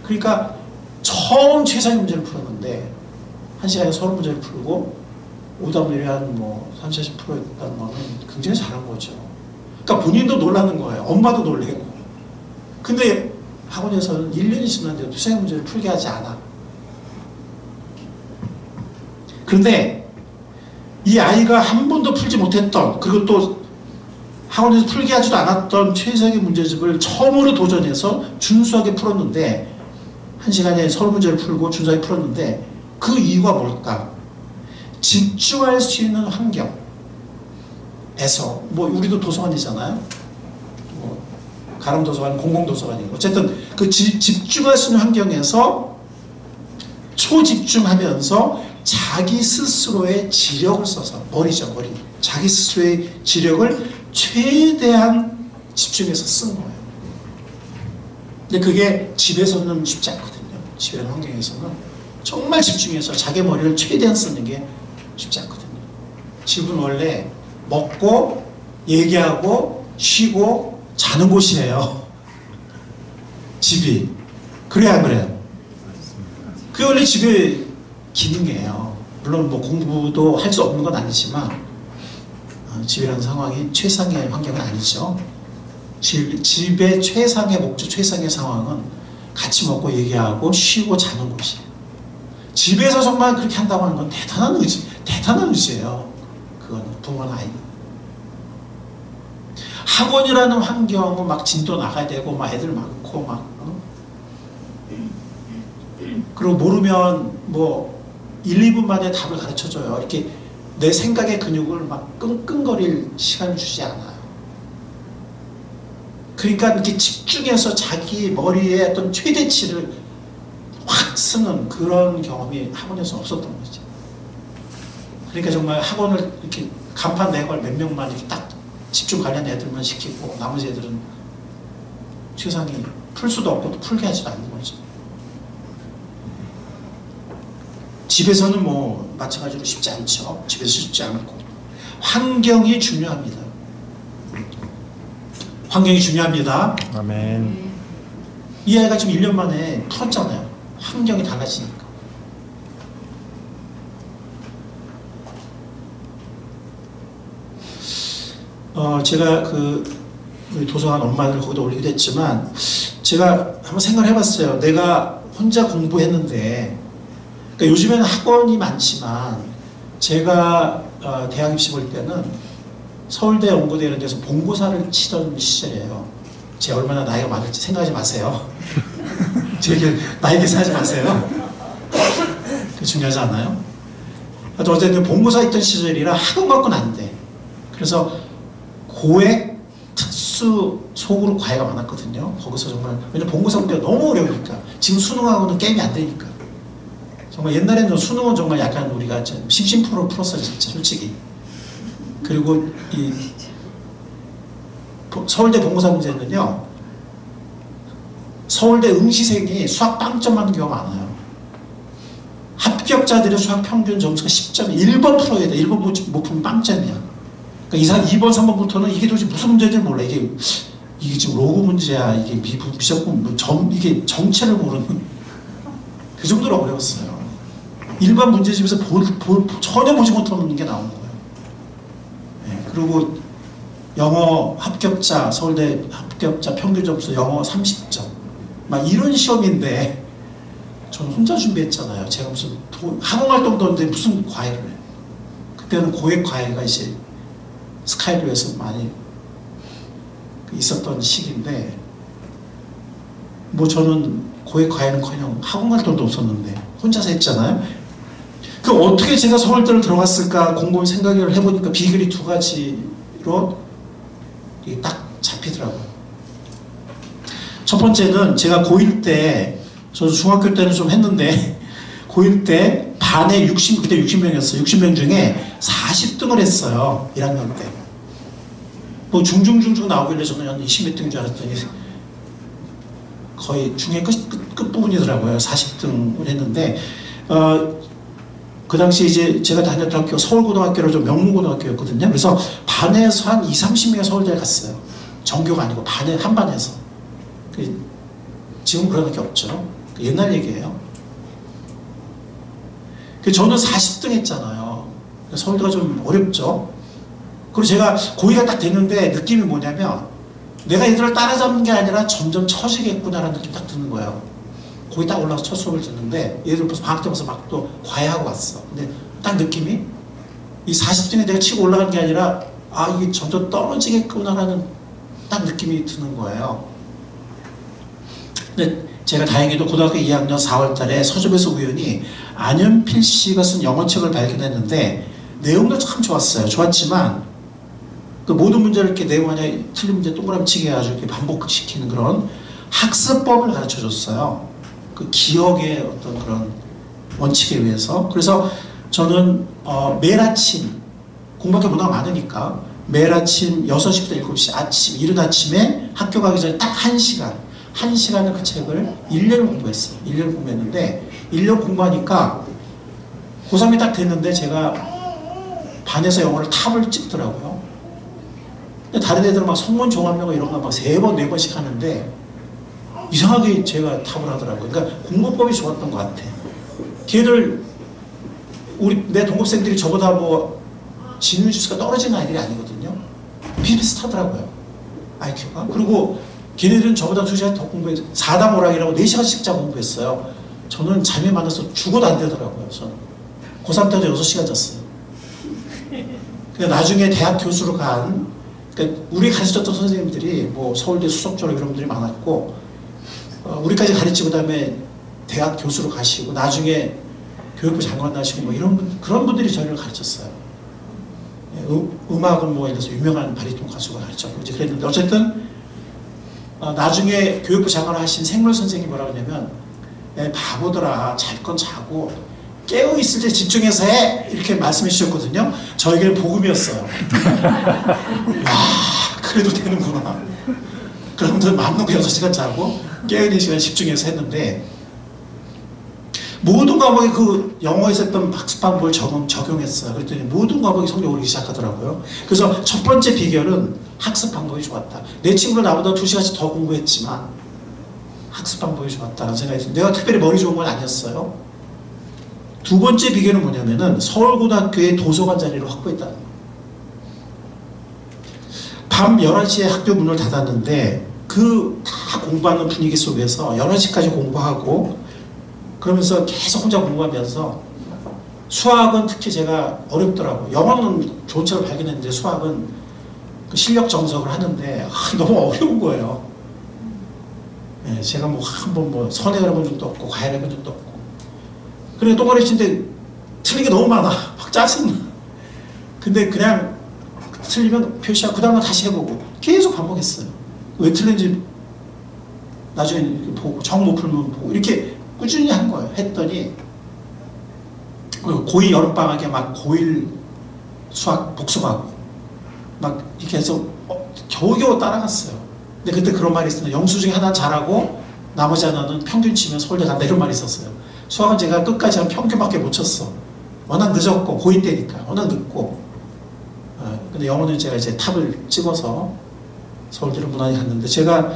그러니까 처음 최상위 문제를 풀었는데 1시간에 30문제를 풀고 오답률이 한 뭐 30, 40%였다는 거는 굉장히 잘한 거죠. 그러니까 본인도 놀라는 거예요. 엄마도 놀래고. 근데 학원에서는 1년이 지났는데도 최상위 문제를 풀게 하지 않아. 그런데 이 아이가 한 번도 풀지 못했던, 그리고 또 학원에서 풀게 하지도 않았던 최상위 문제집을 처음으로 도전해서 준수하게 풀었는데 1시간에 30문제를 풀고 준수하게 풀었는데 그 이유가 뭘까? 집중할 수 있는 환경에서, 뭐 우리도 도서관이잖아요. 뭐 가람도서관, 공공도서관이고 어쨌든 그 집중할 수 있는 환경에서 초집중하면서 자기 스스로의 지력을 써서, 머리죠, 머리. 자기 스스로의 지력을 최대한 집중해서 쓴 거예요. 근데 그게 집에서는 쉽지 않거든요. 집의 환경에서는 정말 집중해서 자기 머리를 최대한 쓰는 게 쉽지 않거든요. 집은 원래 먹고 얘기하고 쉬고 자는 곳이에요. 집이. 그래야 안 그래요? 그게 원래 집의 기능이에요. 물론 뭐 공부도 할 수 없는 건 아니지만 집이라는 상황이 최상의 환경은 아니죠. 집의 최상의 목적, 최상의 상황은 같이 먹고 얘기하고 쉬고 자는 곳이에요. 집에서 정말 그렇게 한다고 하는 건 대단한 의지예요. 그거는 부모나 아이. 학원이라는 환경은 막 진도 나가야 되고 막 애들 많고 막 그리고 모르면 뭐 1, 2분 만에 답을 가르쳐줘요. 이렇게 내 생각의 근육을 막 끙끙거릴 시간을 주지 않아요. 그러니까 이렇게 집중해서 자기 머리에 어떤 최대치를 확 쓰는 그런 경험이 학원에서 없었던 거죠. 그러니까 정말 학원을 이렇게 간판 내걸 몇 명만 이렇게 딱 집중 관련 애들만 시키고 나머지 애들은 최상위 풀 수도 없고 또 풀게 하지도 않는 거죠. 집에서는 뭐 마찬가지로 쉽지 않죠. 집에서 쉽지 않고. 환경이 중요합니다. 환경이 중요합니다. 아멘. 이 아이가 지금 1년 만에 풀었잖아요. 환경이 달라지니까. 제가 우리 도서관 엄마들 거기다 올리기도 했지만 제가 한번 생각을 해봤어요. 내가 혼자 공부했는데, 그러니까 요즘에는 학원이 많지만 제가 대학 입시 볼 때는 서울대, 연고대 이런 데서 본고사를 치던 시절이에요. 제가 얼마나 나이가 많을지 생각하지 마세요. 제 나이 계산하지 마세요. 그게 중요하지 않아요? 어쨌든 본고사 있던 시절이라 학원 갖고는 안 돼. 그래서 고액 특수 소그룹 과외가 많았거든요. 거기서 정말, 왜냐면 본고사 문제가 너무 어려우니까. 지금 수능하고는 게임이 안 되니까. 정말 옛날에는 수능은 정말 약간 우리가 심심풀을 풀었어요, 진짜 솔직히. 그리고 이 서울대 본고사 문제는요, 서울대 응시생이 수학 빵점 맞는 경우가 많아요. 합격자들의 수학 평균 점수가 10점이 1번 풀어야 돼. 1번 못 풀면 빵점이야. 그러니까 2번, 3번부터는 이게 도대체 무슨 문제인지 몰라. 이게 지금 로그 문제야. 이게 미적분, 이게 정체를 모르는 그 정도로 어려웠어요. 일반 문제집에서 전혀 보지 못하는 게 나온 거예요. 네, 그리고 영어 합격자, 서울대 합격자 평균 점수 영어 30점. 막 이런 시험인데 저는 혼자 준비했잖아요. 제가 무슨 학원활동도 없는데 무슨 과외를 해요. 그때는 고액 과외가 이제 스카이로에서 많이 있었던 시기인데 뭐 저는 고액 과외는커녕 학원활동도 없었는데 혼자서 했잖아요. 그 어떻게 제가 서울대를 들어갔을까 곰곰이 생각을 해보니까 비결이 두 가지로 딱 잡히더라고요. 첫 번째는 제가 고1 때, 저도 중학교 때는 좀 했는데 고1 때 반에 그때 60명이었어요. 60명 중에 40등을 했어요. 1학년 때. 뭐 중중중중 나오길래 저는 한 20몇 등인 줄 알았더니 거의 중에 끝부분이더라고요. 40등을 했는데 그 당시 이제 제가 다녔던 학교가 서울고등학교로 좀 명문고등학교였거든요. 그래서 반에서 한 20, 30명이 서울대에 갔어요. 전교가 아니고 한 반에서. 지금 그런 학교 없죠. 옛날 얘기예요. 저는 40등 했잖아요. 서울대가 좀 어렵죠. 그리고 제가 고2가 딱 됐는데 느낌이 뭐냐면 내가 얘들을 따라잡는 게 아니라 점점 처지겠구나라는 느낌이 딱 드는 거예요. 거기 딱 올라가서 첫 수업을 듣는데 얘들 벌써 방학 때면서 막 또 과외하고 왔어. 근데 딱 느낌이 이 40등에 내가 치고 올라간 게 아니라 이게 점점 떨어지겠구나라는 딱 느낌이 드는 거예요. 근데 제가 다행히도 고등학교 2학년 4월 달에 서점에서 우연히 안현필 씨가 쓴 영어책을 발견했는데 내용도 참 좋았어요. 좋았지만 그 모든 문제를 이렇게 내용 하나 틀린 문제 동그라미 치게 해가지고 이렇게 반복시키는 그런 학습법을 가르쳐 줬어요. 그 기억의 어떤 그런 원칙에 의해서. 그래서 저는 매일 아침 공부할 게 문화가 많으니까 매일 아침 6시부터 7시 이른 아침에 학교 가기 전에 딱 1시간을 그 책을 1년을 공부했어요. 1년을 공부했는데 1년 공부하니까 고3이 딱 됐는데 제가 반에서 영어를 탑을 찍더라고요. 근데 다른 애들은 막 성문 종합명어 이런 거 막 3번, 4번씩 하는데 이상하게 제가 탑을 하더라고요. 그러니까 공부법이 좋았던 것 같아. 걔들 내 동급생들이 저보다 뭐 지능지수가 떨어지는 아이들이 아니거든요. 비슷하더라고요. IQ가. 그리고 걔네들은 저보다 2시간 더 공부해서 4당 오락이라고 4시간씩 자 공부했어요. 저는 잠이 많아서 죽어도 안 되더라고요. 저는 고3 때도 6시간 잤어요. 그러니까 나중에 대학 교수로 그러니까 우리 가르쳤던 선생님들이 뭐 서울대 수석조로 이런 분들이 많았고 우리까지 가르치고 그다음에 대학 교수로 가시고 나중에 교육부 장관 나시고 뭐 그런 분들이 저희를 가르쳤어요. 음악은 뭐 예를 들어서 유명한 바리톤 가수가 가르쳤고 이제 그랬는데 어쨌든 나중에 교육부 장관을 하신 생물 선생님이 뭐라고 하냐면 바보들아 잘 건 자고 깨어있을 때 집중해서 해 이렇게 말씀해 주셨거든요. 저에게는 복음이었어요. 그래도 되는구나. 그럼들 맘 놓고 6시간 자고 깨어있는 시간 집중해서 했는데 모든 과목에 그 영어에서 했던 학습 방법을 적용했어요. 그랬더니 모든 과목이 성적이 오르기 시작하더라고요. 그래서 첫 번째 비결은 학습 방법이 좋았다. 내 친구는 나보다 2시간씩 더 공부했지만 학습 방법이 좋았다는 생각이 들어요. 내가 특별히 머리 좋은 건 아니었어요. 두 번째 비결은 뭐냐면은 서울고등학교의 도서관 자리를 확보했다는 거예요. 밤 11시에 학교 문을 닫았는데 그 다 공부하는 분위기 속에서 11시까지 공부하고 그러면서 계속 혼자 공부하면서 수학은 특히 제가 어렵더라고요. 영어는 좋은 책을 발견했는데 수학은 그 실력 정석을 하는데 너무 어려운 거예요. 네, 제가 뭐 한번 뭐 선행을 해본 적도 없고 과외를 해본 적도 없고 그래 동아리 친데 틀린 게 너무 많아. 막 짜증나. 근데 그냥 틀리면 표시하고 그 다음날 다시 해보고 계속 반복했어요. 왜 틀린지 나중에 보고 정 못 풀면 보고 이렇게 꾸준히 한 거예요. 했더니 고2 여름방학에 막 고1 수학 복습하고 막 이렇게 해서 겨우겨우 따라갔어요. 근데 그때 그런 말이 있습니다. 영수증에 하나 잘하고 나머지 하나는 평균 치면 서울대 간다 이런 말이 있었어요. 수학은 제가 끝까지 한 평균밖에 못 쳤어. 워낙 늦었고 고2 때니까 워낙 늦고. 근데 영어는 제가 이제 탑을 찍어서 서울대로 무난히 갔는데, 제가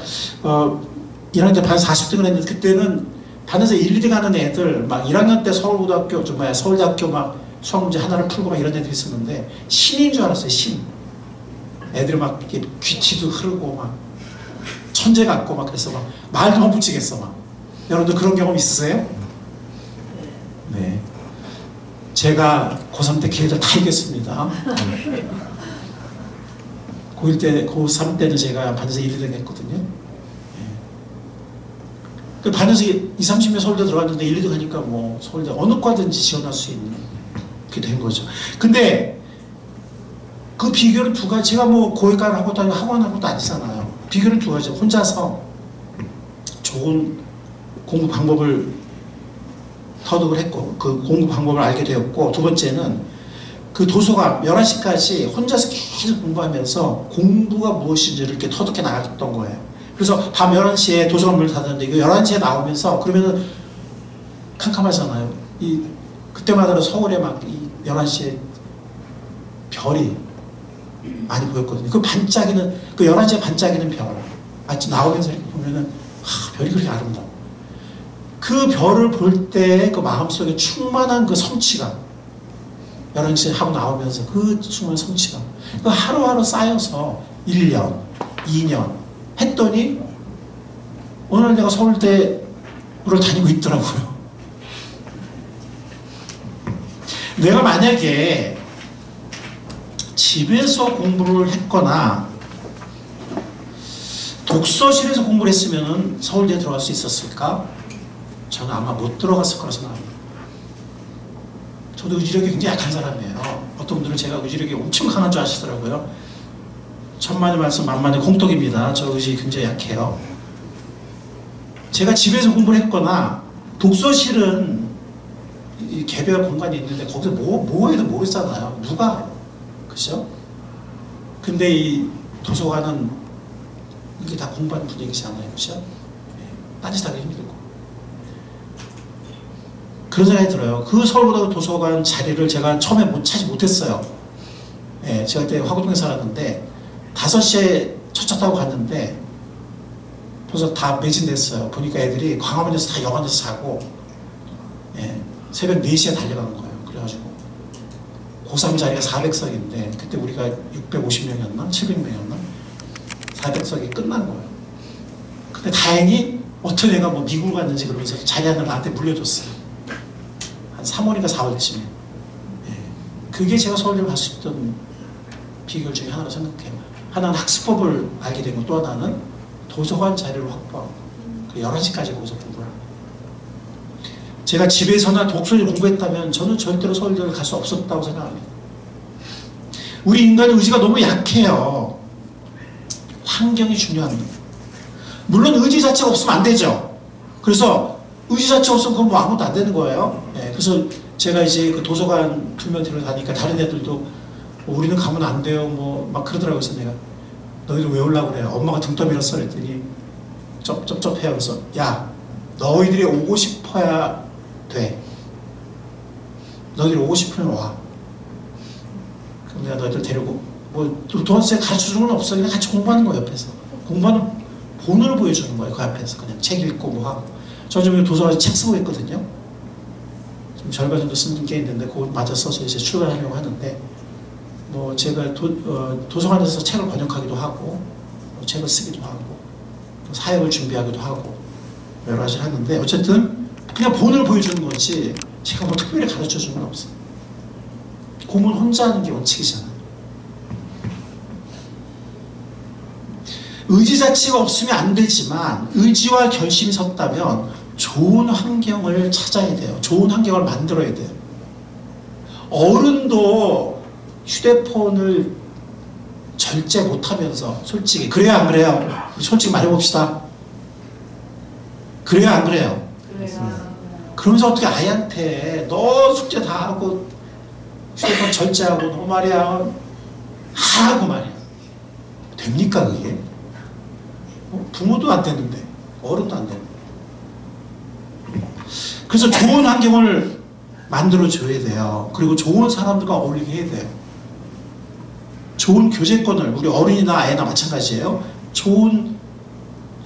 1학년 때 반 40등을 했는데, 그때는 반에서 1, 2등 하는 애들 막 1학년 때 서울고등학교 서울대학교 막 수학 문제 하나를 풀고 막 이런 애들이 있었는데 신인 줄 알았어요. 신. 애들이 막 이렇게 귀티도 흐르고 막 천재 같고 막 그래서 막 말도 못 붙이겠어 막. 여러분들 그런 경험 있으세요? 네. 제가 고3 때 걔들 다 이겼습니다. 고1 때, 고3 때는 제가 반에서 1, 2등 했거든요. 그 반에서 20, 30명 서울대 들어갔는데 1, 2등 하니까 뭐 서울대 어느 과든지 지원할 수 있는 그게 된 거죠. 근데 그 비결은 두 가지. 제가 뭐 고위과를 하고도 아니고 학원하는 것도 아니잖아요. 비결은 두 가지. 혼자서 좋은 공부 방법을 터득을 했고, 그 공부 방법을 알게 되었고, 두 번째는 그 도서관 11시까지 혼자서 계속 공부하면서 공부가 무엇인지를 이렇게 터득해 나갔던 거예요. 그래서 밤 11시에 도서관 문을 닫았는데, 이거 11시에 나오면서 그러면은 캄캄하잖아요. 그때마다 서울에 막 11시에 별이 많이 보였거든요. 그 반짝이는, 그 11시에 반짝이는 별. 아침 나오면서 이렇게 보면은, 별이 그렇게 아름다워. 그 별을 볼 때 그 마음속에 충만한 그 성취감. 11시에 하고 나오면서 그 충만한 성취감. 그 하루하루 쌓여서 1년, 2년 했더니, 오늘 내가 서울대를 다니고 있더라고요. 내가 만약에 집에서 공부를 했거나 독서실에서 공부를 했으면 서울대에 들어갈 수 있었을까? 저는 아마 못 들어갔을 거라 생각합니다. 저도 의지력이 굉장히 약한 사람이에요. 어떤 분들은 제가 의지력이 엄청 강한 줄 아시더라고요. 천만의 말씀 만만의 공덕입니다. 저 의지 굉장히 약해요. 제가 집에서 공부를 했거나, 독서실은 이 개별 공간이 있는데 거기서 뭐 해도 모르잖아요. 누가, 그죠? 근데 이 도서관은 이게 다 공부하는 분위기잖아요. 그죠? 딴짓하기 힘들고. 그런 생각이 들어요. 그 서울고등학교 도서관 자리를 제가 처음에 찾지 못했어요. 예, 제가 그때 화곡동에 살았는데 5시에 첫차 타고 갔는데 벌써 다 매진됐어요. 보니까 애들이 광화문에서 다 여관에서 자고, 예, 새벽 4시에 달려가는 거예요. 그래가지고 고3 자리가 400석인데 그때 우리가 650명이었나? 700명이었나? 400석이 끝난 거예요. 근데 다행히 어떤 애가 뭐 미국을 갔는지 그러면서 자리 하나 나한테 물려줬어요. 한 3월인가 4월쯤에. 예. 그게 제가 서울대를 갈 수 있던 비결 중에 하나로 생각해요. 하나는 학습법을 알게 되고, 또 하나는 도서관 자리를 확보하고, 그 11시까지 거기서 공부를 하고. 제가 집에서나 독서를 공부했다면 저는 절대로 서울대를 갈 수 없었다고 생각합니다. 우리 인간의 의지가 너무 약해요. 환경이 중요합니다. 물론 의지 자체가 없으면 안 되죠. 그래서 의지 자체가 없으면 그건 뭐 아무것도 안 되는 거예요. 예, 그래서 제가 이제 그 도서관 2명 데려다니까 다른 애들도 우리는 가면 안 돼요. 뭐 막 그러더라고요. 그래서 내가 너희들 왜 오려고 그래요? 엄마가 등 떠밀었어. 그랬더니 쩝쩝해요. 그래서 야, 너희들이 오고 싶어야 돼. 너희들이 오고 싶으면 와. 그럼 내가 너희들 데리고, 뭐 도대체 가르쳐주는 건 없어. 그냥 같이 공부하는 거예요. 옆에서 공부하는 본을 보여주는 거예요. 그 앞에서 그냥 책 읽고 뭐 하고. 저 지금 도서관에서 책 쓰고 있거든요. 지금 절반 정도 쓴 게 있는데 그거 마저 써서 이제 출간하려고 하는데, 뭐 제가 도서관에서 책을 번역하기도 하고, 책을 쓰기도 하고, 사역을 준비하기도 하고, 여러 가지를 하는데, 어쨌든 그냥 본을 보여주는 거지 제가 뭐 특별히 가르쳐주는 건 없어요. 공부는 혼자 하는 게 원칙이잖아요. 의지 자체가 없으면 안 되지만 의지와 결심이 섰다면 좋은 환경을 찾아야 돼요. 좋은 환경을 만들어야 돼요. 어른도 휴대폰을 절제 못하면서, 솔직히 그래요 안 그래요? 솔직히 말해봅시다. 그래요 안 그래요? 그래요. 그러면서 어떻게 아이한테 너 숙제 다 하고 휴대폰 절제하고 너 말이야 하라고 말이야. 됩니까 그게? 부모도 안 되는데, 어른도 안 되는데. 그래서 좋은 환경을 만들어줘야 돼요. 그리고 좋은 사람들과 어울리게 해야 돼요. 좋은 교제권을, 우리 어른이나 아이나 마찬가지예요. 좋은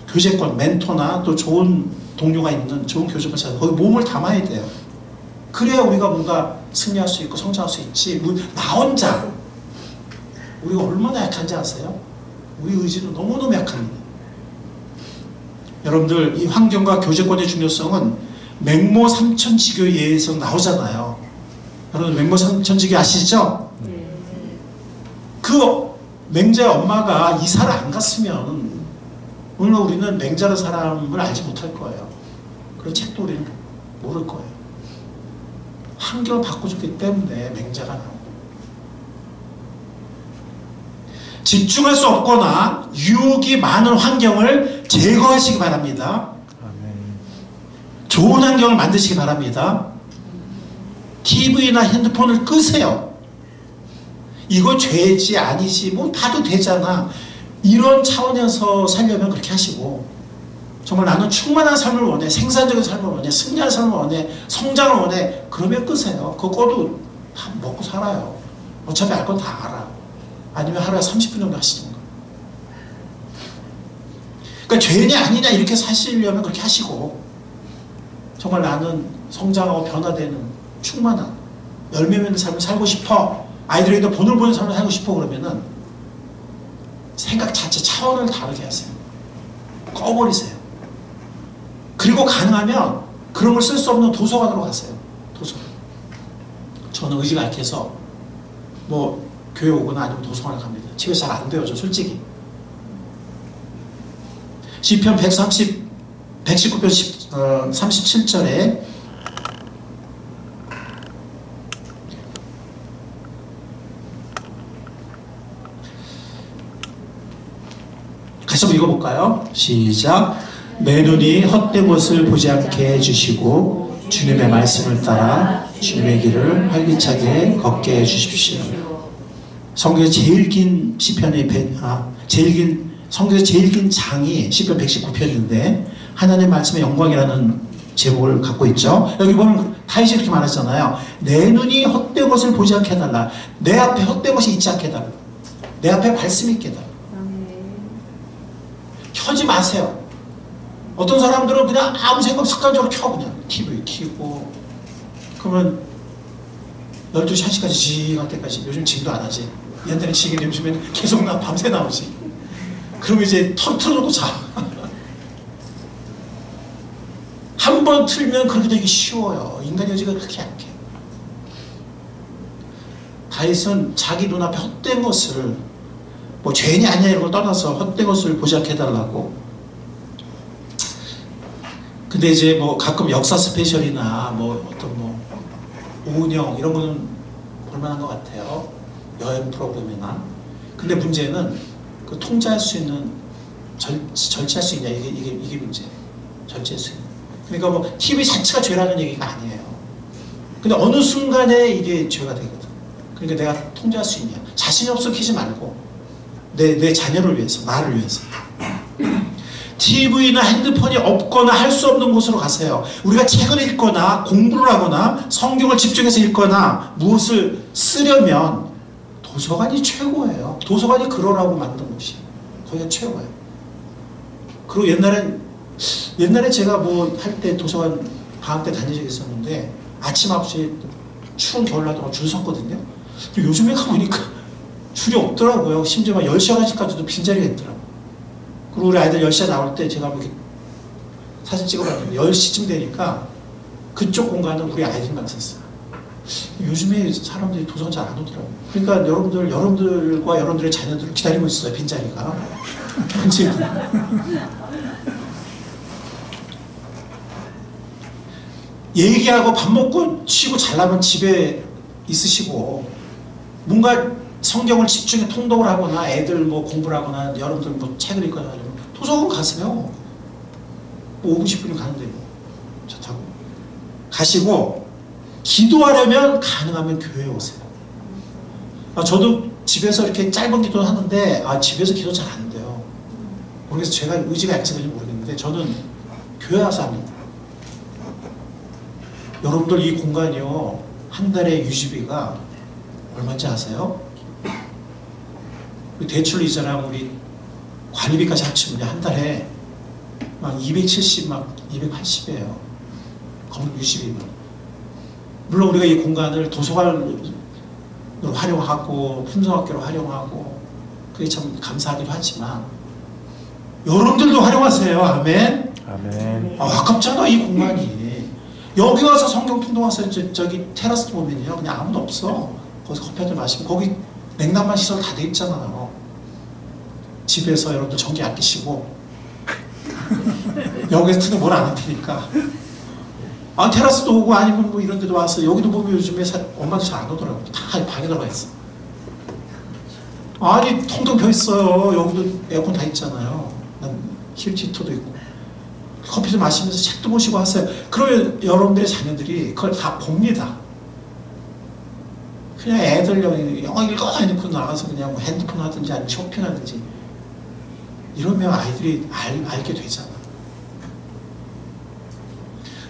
교제권, 멘토나 또 좋은 동료가 있는 좋은 교제권 찾아서 거기 몸을 담아야 돼요. 그래야 우리가 뭔가 승리할 수 있고 성장할 수 있지. 나 혼자, 우리가 얼마나 약한지 아세요? 우리 의지는 너무너무 약합니다. 여러분들, 이 환경과 교제권의 중요성은 맹모 삼천지교 예에서 나오잖아요. 여러분 맹모 삼천지교 아시죠? 그 맹자의 엄마가 이사를 안 갔으면 오늘 우리는 맹자라는 사람을 알지 못할 거예요. 그런 책도 우리는 모를 거예요. 환경을 바꿔줬기 때문에 맹자가 나오고, 집중할 수 없거나 유혹이 많은 환경을 제거하시기 바랍니다. 좋은 환경을 만드시기 바랍니다. TV나 핸드폰을 끄세요. 이거 죄지 아니지 뭐 다도 되잖아, 이런 차원에서 살려면 그렇게 하시고, 정말 나는 충만한 삶을 원해, 생산적인 삶을 원해, 승리하는 삶을 원해, 성장을 원해, 그러면 끄세요. 그거 꺼도 다 먹고 살아요. 어차피 알 건 다 알아. 아니면 하루에 30분 정도 하시던가. 그러니까 죄냐 아니냐 이렇게 사시려면 그렇게 하시고, 정말 나는 성장하고 변화되는 충만한 열매 맺는 삶을 살고 싶어, 아이들에게도 본을 보는 삶을 살고 싶어, 그러면은 생각 자체 차원을 다르게 하세요. 꺼버리세요. 그리고 가능하면 그런 걸 쓸 수 없는 도서관으로 가세요. 도서관. 저는 의지가 약해서 뭐 교회 오거나 아니면 도서관을 갑니다. 집에서 잘 안 배워져 솔직히. 시편 119편 37절에 같이 한번 읽어볼까요? 시작. 내 눈이 헛된 것을 보지 않게 해주시고 주님의 말씀을 따라 주님의 길을 활기차게 걷게 해주십시오. 성경에서 제일 긴 시편의 성경에서 제일 긴 장이 시편 119편인데 하나님의 말씀의 영광이라는 제목을 갖고 있죠. 여기 보면 다윗이 이렇게 말했잖아요. 내 눈이 헛된 것을 보지 않게 해달라. 내 앞에 헛된 것이 있지 않게 해달라. 내 앞에 말씀이 있게 해달라. 켜지 마세요. 어떤 사람들은 그냥 아무 생각 없이 습관적으로 켜, 그냥 TV 켜고, 그러면 12시 1시까지 징할 때까지. 요즘 징도 안 하지. 옛날에 징인데 요즘에는 계속 밤새 나오지. 그럼 이제 틀어놓고 자. 한 번 틀면 그렇게 되기 쉬워요. 인간의 의지가 그렇게 약해. 다윗은 자기 눈앞에 헛된 것을, 뭐 죄냐 아니냐 이런 걸 떠나서 헛된 것을 보지 않게 해달라고. 근데 이제 뭐 가끔 역사 스페셜이나 뭐 어떤 뭐 오은영 이런 거는 볼만한 것 같아요. 여행 프로그램이나. 근데 문제는 그 통제할 수 있는, 절제할 수 있냐, 이게 문제예요. 절제할 수 있는. 그러니까 뭐 TV 자체가 죄라는 얘기가 아니에요. 근데 어느 순간에 이게 죄가 되거든. 그러니까 내가 통제할 수 있냐. 자신이 없어 키지 말고 내 자녀를 위해서, 나를 위해서. TV나 핸드폰이 없거나 할 수 없는 곳으로 가세요. 우리가 책을 읽거나 공부를 하거나 성경을 집중해서 읽거나 무엇을 쓰려면 도서관이 최고예요. 도서관이 그러라고 만든 곳이에요. 거기가 최고예요. 그리고 옛날에 제가 뭐 할 때 도서관 방학 때 다닌 적이 있었는데 아침 9시에 추운 겨울날도 줄 섰거든요. 근데 요즘에 가보니까 줄이 없더라고요. 심지어 막 10시, 11시까지도 빈자리가 있더라고요. 그리고 우리 아이들 10시에 나올 때 제가 이렇게 사진 찍어봤는데 10시쯤 되니까 그쪽 공간은 우리 아이들만 썼어요. 요즘에 사람들이 도서관 잘 안 오더라고요. 그러니까 여러분들과 여러분들의 자녀들을 기다리고 있어요. 빈자리가. 얘기하고 밥 먹고 쉬고 잘나면 집에 있으시고, 뭔가 성경을 집중해 통독을 하거나 애들 뭐 공부를 하거나 여러분들 뭐 책을 읽거나 도서관 가세요. 뭐 5분 10분이 가는데 뭐 차 타고 가시고, 기도하려면 가능하면 교회에 오세요. 저도 집에서 이렇게 짧은 기도 하는데 집에서 기도 잘 안 돼요. 그래서 제가 의지가 약해서인지 모르겠는데 저는 교회 와서 합니다. 여러분들 이 공간이요, 한 달에 유지비가 얼마인지 아세요? 대출 이자랑 우리 관리비까지 합치면 한 달에 막 270, 막 280이에요. 건물 유지비는. 물론 우리가 이 공간을 도서관으로 활용하고 품성학교로 활용하고 그게 참 감사하기도 하지만 여러분들도 활용하세요. 아멘. 아멘. 아깝잖아 이 공간이. 여기 와서 성경 풍덩와서 저기 테라스 보면요 그냥 아무도 없어. 거기서 커피 한잔 마시면 거기 냉난방 시설 다 돼 있잖아요. 집에서 여러분들 전기 아끼시고 여기서 트는 뭘 안 할 테니까. 아 테라스도 오고 아니면 뭐 이런 데도 와서 여기도 보면 요즘에 엄마도 잘 안 오더라고. 다 방에 들어가 있어. 아니 텅텅 펴 있어요. 여기도 에어컨 다 있잖아요. 난 히터도 있고. 커피 좀 마시면서 책도 보시고 하세요. 그러면 여러분들의 자녀들이 그걸 다 봅니다. 그냥 애들 영어 읽어 해놓고 나가서 그냥 뭐 핸드폰 하든지 아니면 쇼핑하든지 이러면 아이들이 알게 되잖아.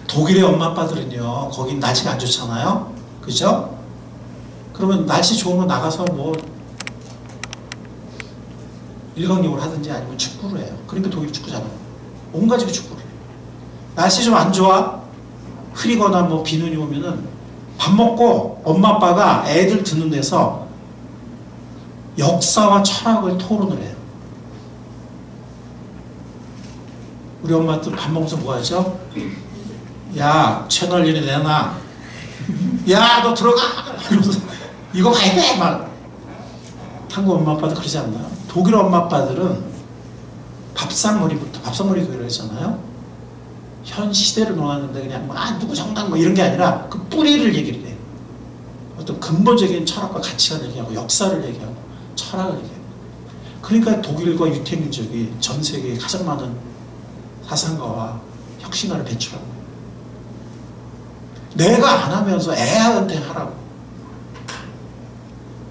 독일의 엄마 아빠들은요 거기 날씨가 안 좋잖아요. 그죠? 그러면 날씨 좋으면 나가서 뭐 일광욕을 하든지 아니면 축구를 해요. 그러니까 독일 축구잖아요. 온 가족이 축구를 해요. 날씨 좀 안 좋아? 흐리거나 뭐 비눈이 오면은 밥 먹고 엄마 아빠가 애들 듣는 데서 역사와 철학을 토론을 해요. 우리 엄마들 밥 먹으면서 뭐 하죠? 야 채널 1에 내놔. 야 너 들어가. 이러면서 이거 가야 돼. 막 한국 엄마 아빠도 그러지 않나요? 독일 엄마 아빠들은 밥상머리부터 밥상머리 교회를 했잖아요. 현 시대를 논하는데 그냥 뭐, 누구 정당 뭐 이런 게 아니라 그 뿌리를 얘기를 해요. 어떤 근본적인 철학과 가치관을 얘기하고 역사를 얘기하고 철학을 얘기해요. 그러니까 독일과 유태민족이 전 세계에 가장 많은 사상가와 혁신가를 배출한 거예요. 내가 안 하면서 애한테 하라고.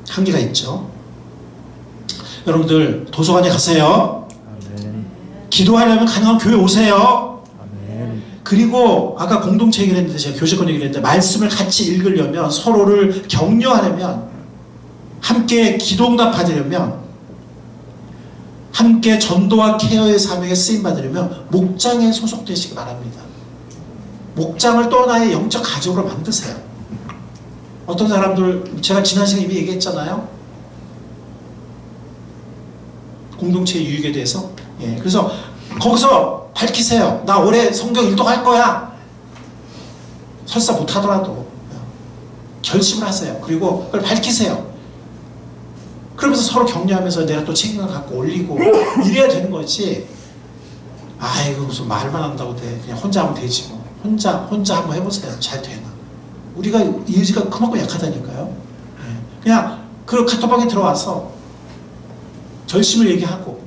한계가 있죠. 여러분들 도서관에 가세요. 아멘. 기도하려면 가능하면 교회 오세요. 아멘. 그리고 아까 공동체 얘기를 했는데 제가 교제권 얘기를 했는데 말씀을 같이 읽으려면 서로를 격려하려면 함께 기도응답 받으려면 함께 전도와 케어의 사명에 쓰임받으려면 목장에 소속되시기 바랍니다. 목장을 또 하나의 영적 가족으로 만드세요. 어떤 사람들 제가 지난 시간에 이미 얘기했잖아요. 공동체의 유익에 대해서. 예, 그래서 거기서 밝히세요. 나 올해 성경 일독할 거야. 설사 못하더라도 결심을 하세요. 그리고 그걸 밝히세요. 그러면서 서로 격려하면서 내가 또 책임을 갖고 올리고 이래야 되는 거지. 아이고 무슨 말만 한다고 돼. 그냥 혼자 하면 되지 뭐. 혼자 한번 해보세요. 잘 되나. 우리가 의지가 그만큼 약하다니까요. 예. 그냥 그 카톡방에 들어와서 결심을 얘기하고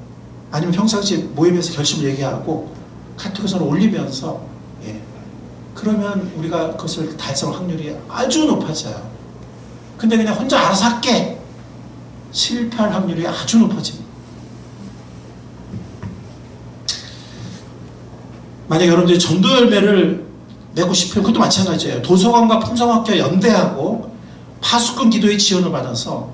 아니면 평상시 모임에서 결심을 얘기하고 카톡에서 올리면서 예. 그러면 우리가 그것을 달성할 확률이 아주 높아져요. 근데 그냥 혼자 알아서 할게. 실패할 확률이 아주 높아집니다. 만약 여러분들이 전도 열매를 맺고 싶으면 그것도 마찬가지예요. 도서관과 풍성학교 연대하고 파수꾼 기도의 지원을 받아서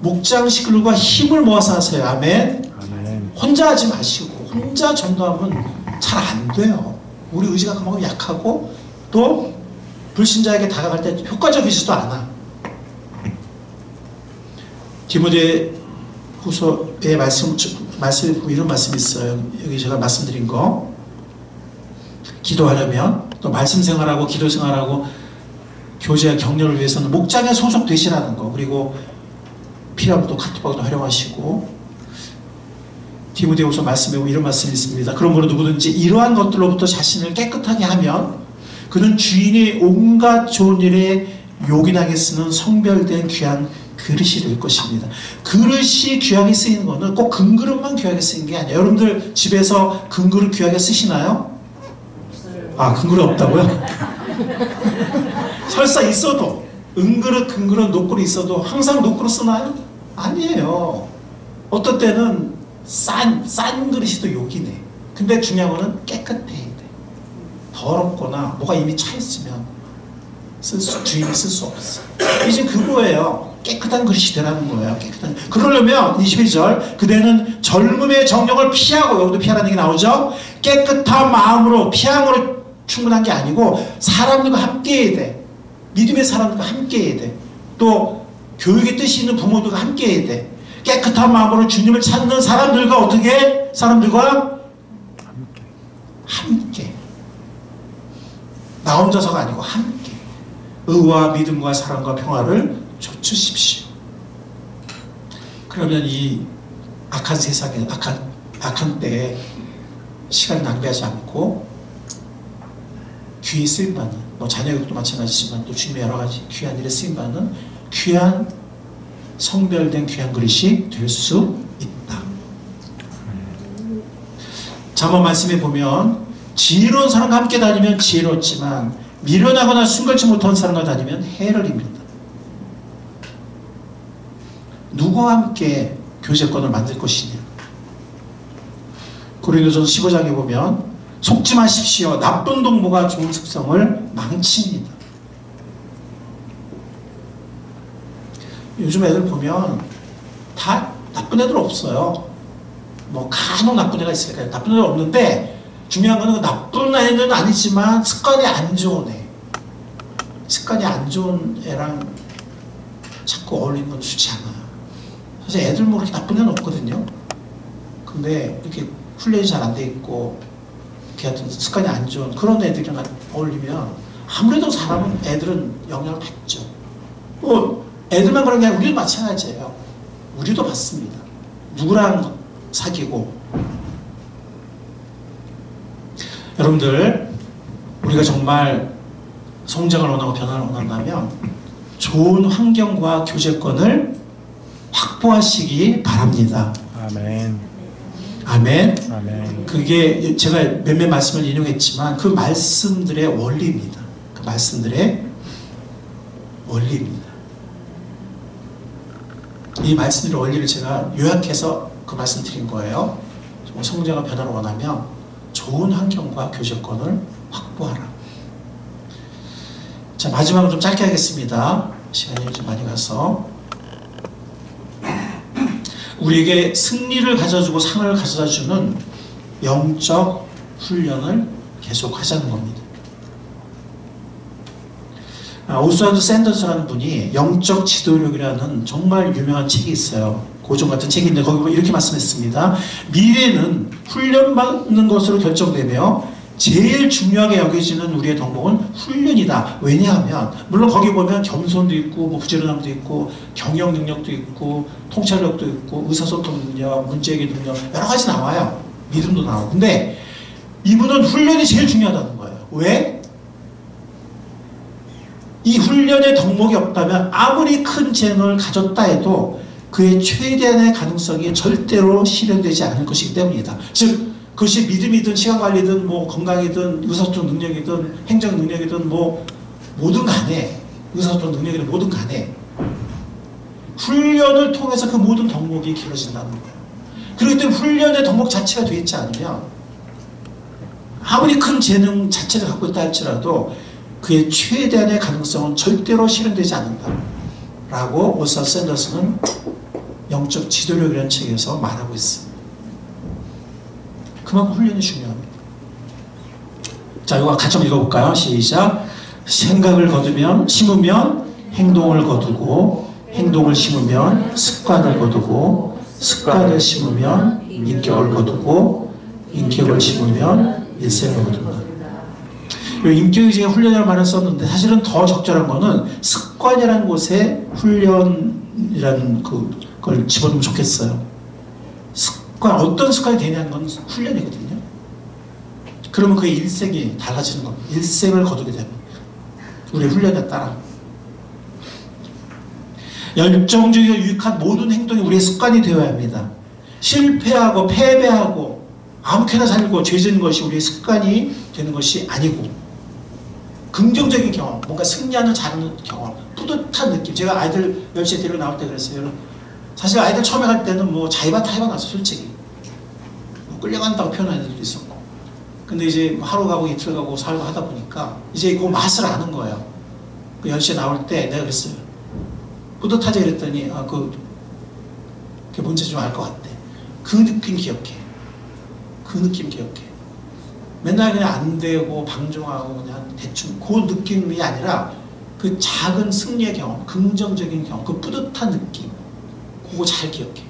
목장 식구들과 힘을 모아서 하세요. 아멘. 아멘. 혼자 하지 마시고 혼자 전도하면 잘 안 돼요. 우리 의지가 그만큼 약하고 또 불신자에게 다가갈 때 효과적이지도 않아. 디모데 후서의 말씀 이런 말씀이 있어요. 여기 제가 말씀드린 거. 기도하려면 또 말씀 생활하고 기도 생활하고 교제와 격려를 위해서는 목장에 소속되시라는 거. 그리고 필요하면 또 카톡방도 활용하시고. 디모데후서 말씀에 이런 말씀이 있습니다. 그러므로 누구든지 이러한 것들로부터 자신을 깨끗하게 하면 그는 주인이 온갖 좋은 일에 요긴하게 쓰는 성별된 귀한 그릇이 될 것입니다. 그릇이 귀하게 쓰이는 거는 꼭 금그릇만 귀하게 쓰이는 게 아니에요. 여러분들 집에서 금그릇 귀하게 쓰시나요? 아, 금그릇 없다고요? 설사 있어도 은그릇, 금그릇, 녹그릇 있어도 항상 녹그릇 쓰나요? 아니에요. 어떤 때는 싼 그릇이 또 요긴해. 근데 중요한 거는 깨끗해야 돼. 더럽거나 뭐가 이미 차 있으면 주인이 쓸 수 없어. 이제 그거예요. 깨끗한 그릇이 되라는 거예요. 깨끗한. 그러려면 22절 그대는 젊음의 정욕을 피하고, 여기도 피하라는 얘기 나오죠. 깨끗한 마음으로, 피함으로 충분한 게 아니고 사람들과 함께 해야 돼. 믿음의 사람들과 함께 해야 돼. 또 교육의 뜻이 있는 부모들과 함께 해야 돼. 깨끗한 마음으로 주님을 찾는 사람들과 어떻게? 사람들과 함께. 나 혼자서가 아니고 함께. 의와 믿음과 사랑과 평화를 좇으십시오. 그러면 이 악한 세상에, 악한 때에 시간 낭비하지 않고 귀히 쓰임받는, 뭐 자녀교육도 마찬가지지만 또 주님의 여러 가지 귀한 일에 쓰임받는 귀한 성별된 귀한 그릇이 될 수 있다. 잠언 말씀에 보면 지혜로운 사람과 함께 다니면 지혜롭지만 미련하거나 순결치 못한 사람과 다니면 해를 입는다. 누구와 함께 교제권을 만들 것이냐. 고린도전서 15장에 보면 속지 마십시오. 나쁜 동무가 좋은 습성을 망칩니다. 요즘 애들 보면 다 나쁜 애들 없어요. 뭐 간혹 나쁜 애가 있으니까 나쁜 애들 없는데, 중요한 거는 나쁜 애는 아니지만 습관이 안 좋은 애, 습관이 안 좋은 애랑 자꾸 어울리는 건 좋지 않아요. 사실 애들 뭐 그렇게 나쁜 애는 없거든요. 근데 이렇게 훈련이 잘 안 돼 있고 이렇게 하여튼 습관이 안 좋은 그런 애들이랑 어울리면 아무래도 사람은, 애들은 영향을 받죠. 애들만 그런 게 아니라 우리도 마찬가지예요. 우리도 받습니다. 누구랑 사귀고. 여러분들, 우리가 정말 성장을 원하고 변화를 원한다면 좋은 환경과 교제권을 확보하시기 바랍니다. 아멘. 아멘. 아멘. 그게 제가 몇몇 말씀을 인용했지만 그 말씀들의 원리입니다. 그 말씀들의 원리입니다. 이 말씀들의 원리를 제가 요약해서 그 말씀 드린 거예요. 성장과 변화를 원하면 좋은 환경과 교제권을 확보하라. 자, 마지막으로 좀 짧게 하겠습니다. 시간이 좀 많이 가서. 우리에게 승리를 가져주고 상을 가져다주는 영적 훈련을 계속 하자는 겁니다. 오스왈드 샌더스라는 분이 영적 지도력이라는 정말 유명한 책이 있어요. 고전 같은 책인데 거기 보면 이렇게 말씀했습니다. 미래는 훈련받는 것으로 결정되며 제일 중요하게 여겨지는 우리의 덕목은 훈련이다. 왜냐하면 물론 거기 보면 겸손도 있고 뭐 부지런함도 있고 경영 능력도 있고 통찰력도 있고 의사소통 능력, 문제해결 능력 여러 가지 나와요. 믿음도 나오고. 근데 이분은 훈련이 제일 중요하다는 거예요. 왜? 이 훈련의 덕목이 없다면 아무리 큰 재능을 가졌다 해도 그의 최대한의 가능성이 절대로 실현되지 않을 것이기 때문이다. 즉 그것이 믿음이든 시간관리든 뭐 건강이든 의사소통 능력이든 행정 능력이든 뭐 뭐든 간에, 의사소통 능력이든 뭐든 간에 훈련을 통해서 그 모든 덕목이 길어진다는 거예요. 그렇기 때문에 훈련의 덕목 자체가 되어 있지 않으면 아무리 큰 재능 자체를 갖고 있다 할지라도 그의 최대한의 가능성은 절대로 실현되지 않는다 라고 오스왈드 샌더스는 영적 지도력이라는 책에서 말하고 있습니다. 그만큼 훈련이 중요합니다. 자, 이거 같이 한번 읽어볼까요? 시작. 생각을 심으면 행동을 거두고, 행동을 심으면 습관을 거두고, 습관을 심으면 인격을 거두고, 인격을 심으면 일생을 거둔다. 인격이 제가 훈련이라는 말을 썼는데 사실은 더 적절한 거는 습관이라는 곳에 훈련이라는 그걸 집어넣으면 좋겠어요. 습관, 어떤 습관이 되냐는 건 훈련이거든요. 그러면 그의 일생이 달라지는 겁니다. 일생을 거두게 됩니다. 우리의 훈련에 따라. 열정적이고 유익한 모든 행동이 우리의 습관이 되어야 합니다. 실패하고 패배하고 아무렇게나 살고 죄 짓는 것이 우리의 습관이 되는 것이 아니고 긍정적인 경험, 뭔가 승리하는 잘하는 경험, 뿌듯한 느낌. 제가 아이들 10시에 데리고 나올 때 그랬어요. 사실 아이들 처음에 갈 때는 뭐 자의반 타의반 났어, 솔직히. 뭐 끌려간다고 표현하는 애들도 있었고. 근데 이제 하루 가고 이틀 가고 살고 하다 보니까 이제 그 맛을 아는 거예요. 그 10시에 나올 때 내가 그랬어요. 뿌듯하지 그랬더니 그게 뭔지 좀 알 것 같대. 그 느낌 기억해. 그 느낌 기억해. 맨날 그냥 안 되고 방종하고 그냥 대충 그 느낌이 아니라 그 작은 승리의 경험, 긍정적인 경험, 그 뿌듯한 느낌, 그거 잘 기억해.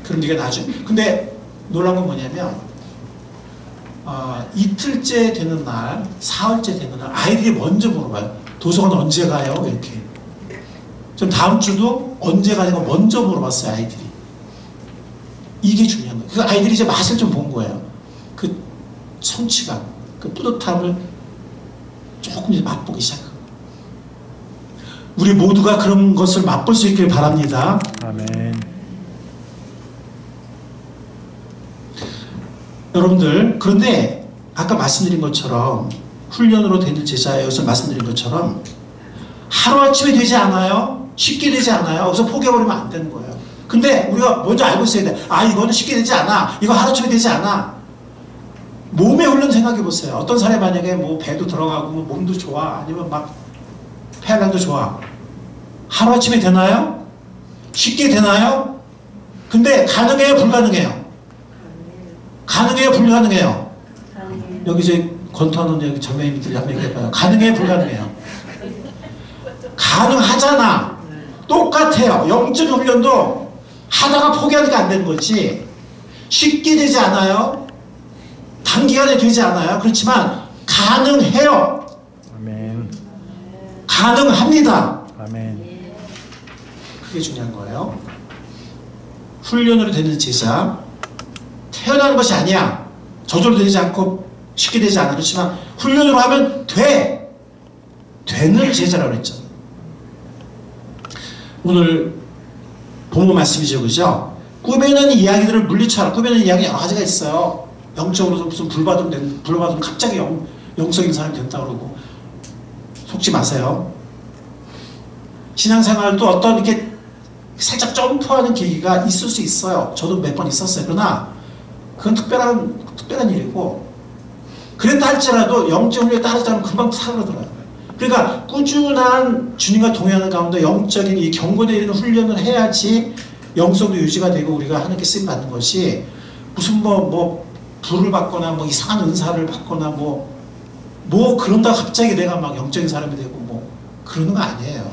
그럼 네가 나중에, 근데 놀라운 건 뭐냐면 이틀째 되는 날, 사흘째 되는 날 아이들이 먼저 물어봐요. 도서관 언제 가요? 이렇게. 좀 다음 주도 언제 가냐고 먼저 물어봤어요, 아이들이. 이게 중요한 거예요. 그 아이들이 이제 맛을 좀 본 거예요. 그 성취감, 그 뿌듯함을 조금 이제 맛보기 시작한 거예요. 우리 모두가 그런 것을 맛볼 수 있길 바랍니다. 아멘. 여러분들, 그런데 아까 말씀드린 것처럼 훈련으로 되는 제자, 여기서 말씀드린 것처럼 하루아침에 되지 않아요. 쉽게 되지 않아요. 여기서 포기해버리면 안 되는 거예요. 근데 우리가 먼저 알고 있어야 돼. 이거는 쉽게 되지 않아. 이거 하루아침에 되지 않아. 몸의 훈련 생각해 보세요. 어떤 사람이 만약에 뭐 배도 들어가고 뭐 몸도 좋아, 아니면 막 폐활량도 좋아. 하루아침에 되나요? 쉽게 되나요? 근데 가능해요? 불가능해요? 가능해요? 불가능해요? 여기 이제 권투하는 여기 전매님들이 한번 얘기해봐요. 가능해요? 불가능해요? 가능하잖아. 똑같아요. 영적 훈련도 하다가 포기하니까 안 되는 거지. 쉽게 되지 않아요. 단기간에 되지 않아요. 그렇지만 가능해요. 아멘. 가능합니다. 아멘. 그게 중요한 거예요. 훈련으로 되는 제자, 태어나는 것이 아니야. 저절로 되지 않고 쉽게 되지 않아. 그렇지만 훈련으로 하면 돼. 되는 제자라고 그랬죠. 오늘 본문 말씀이죠, 그죠? 꾸며낸 이야기들을 물리쳐라. 꾸며낸 이야기 여러 가지가 있어요. 영적으로 무슨 불받으면 갑자기 영적인 사람이 된다 그러고. 속지 마세요. 신앙생활도 어떤 이렇게 살짝 점프하는 계기가 있을 수 있어요. 저도 몇 번 있었어요. 그러나 그건 특별한 일이고, 그랬다 할지라도 영적 훈련에 따르자면 금방 사그러들어요. 그러니까 꾸준한 주님과 동행하는 가운데 영적인 이 경건에 이르는 훈련을 해야지 영성도 유지가 되고 우리가 하나님께 쓰임 받는 것이 무슨 뭐 불을 받거나 뭐 이상한 은사를 받거나 뭐 그런다고 갑자기 내가 막 영적인 사람이 되고 뭐 그러는 거 아니에요.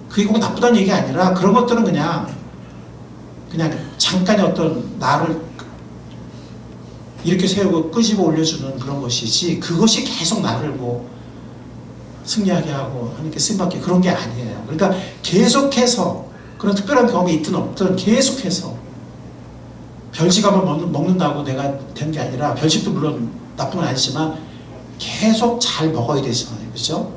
그게 꼭 나쁘다는 얘기 아니라 그런 것들은 그냥 잠깐의 어떤 나를 이렇게 세우고 끄집어 올려주는 그런 것이지, 그것이 계속 나를 뭐 승리하게 하고 하나님께 쓰임받게 그런 게 아니에요. 그러니까 계속해서 그런 특별한 경험이 있든 없든 계속해서 별식 한번 먹는다고 내가 된 게 아니라, 별식도 물론 나쁜 건 아니지만 계속 잘 먹어야 되잖아요. 그렇죠?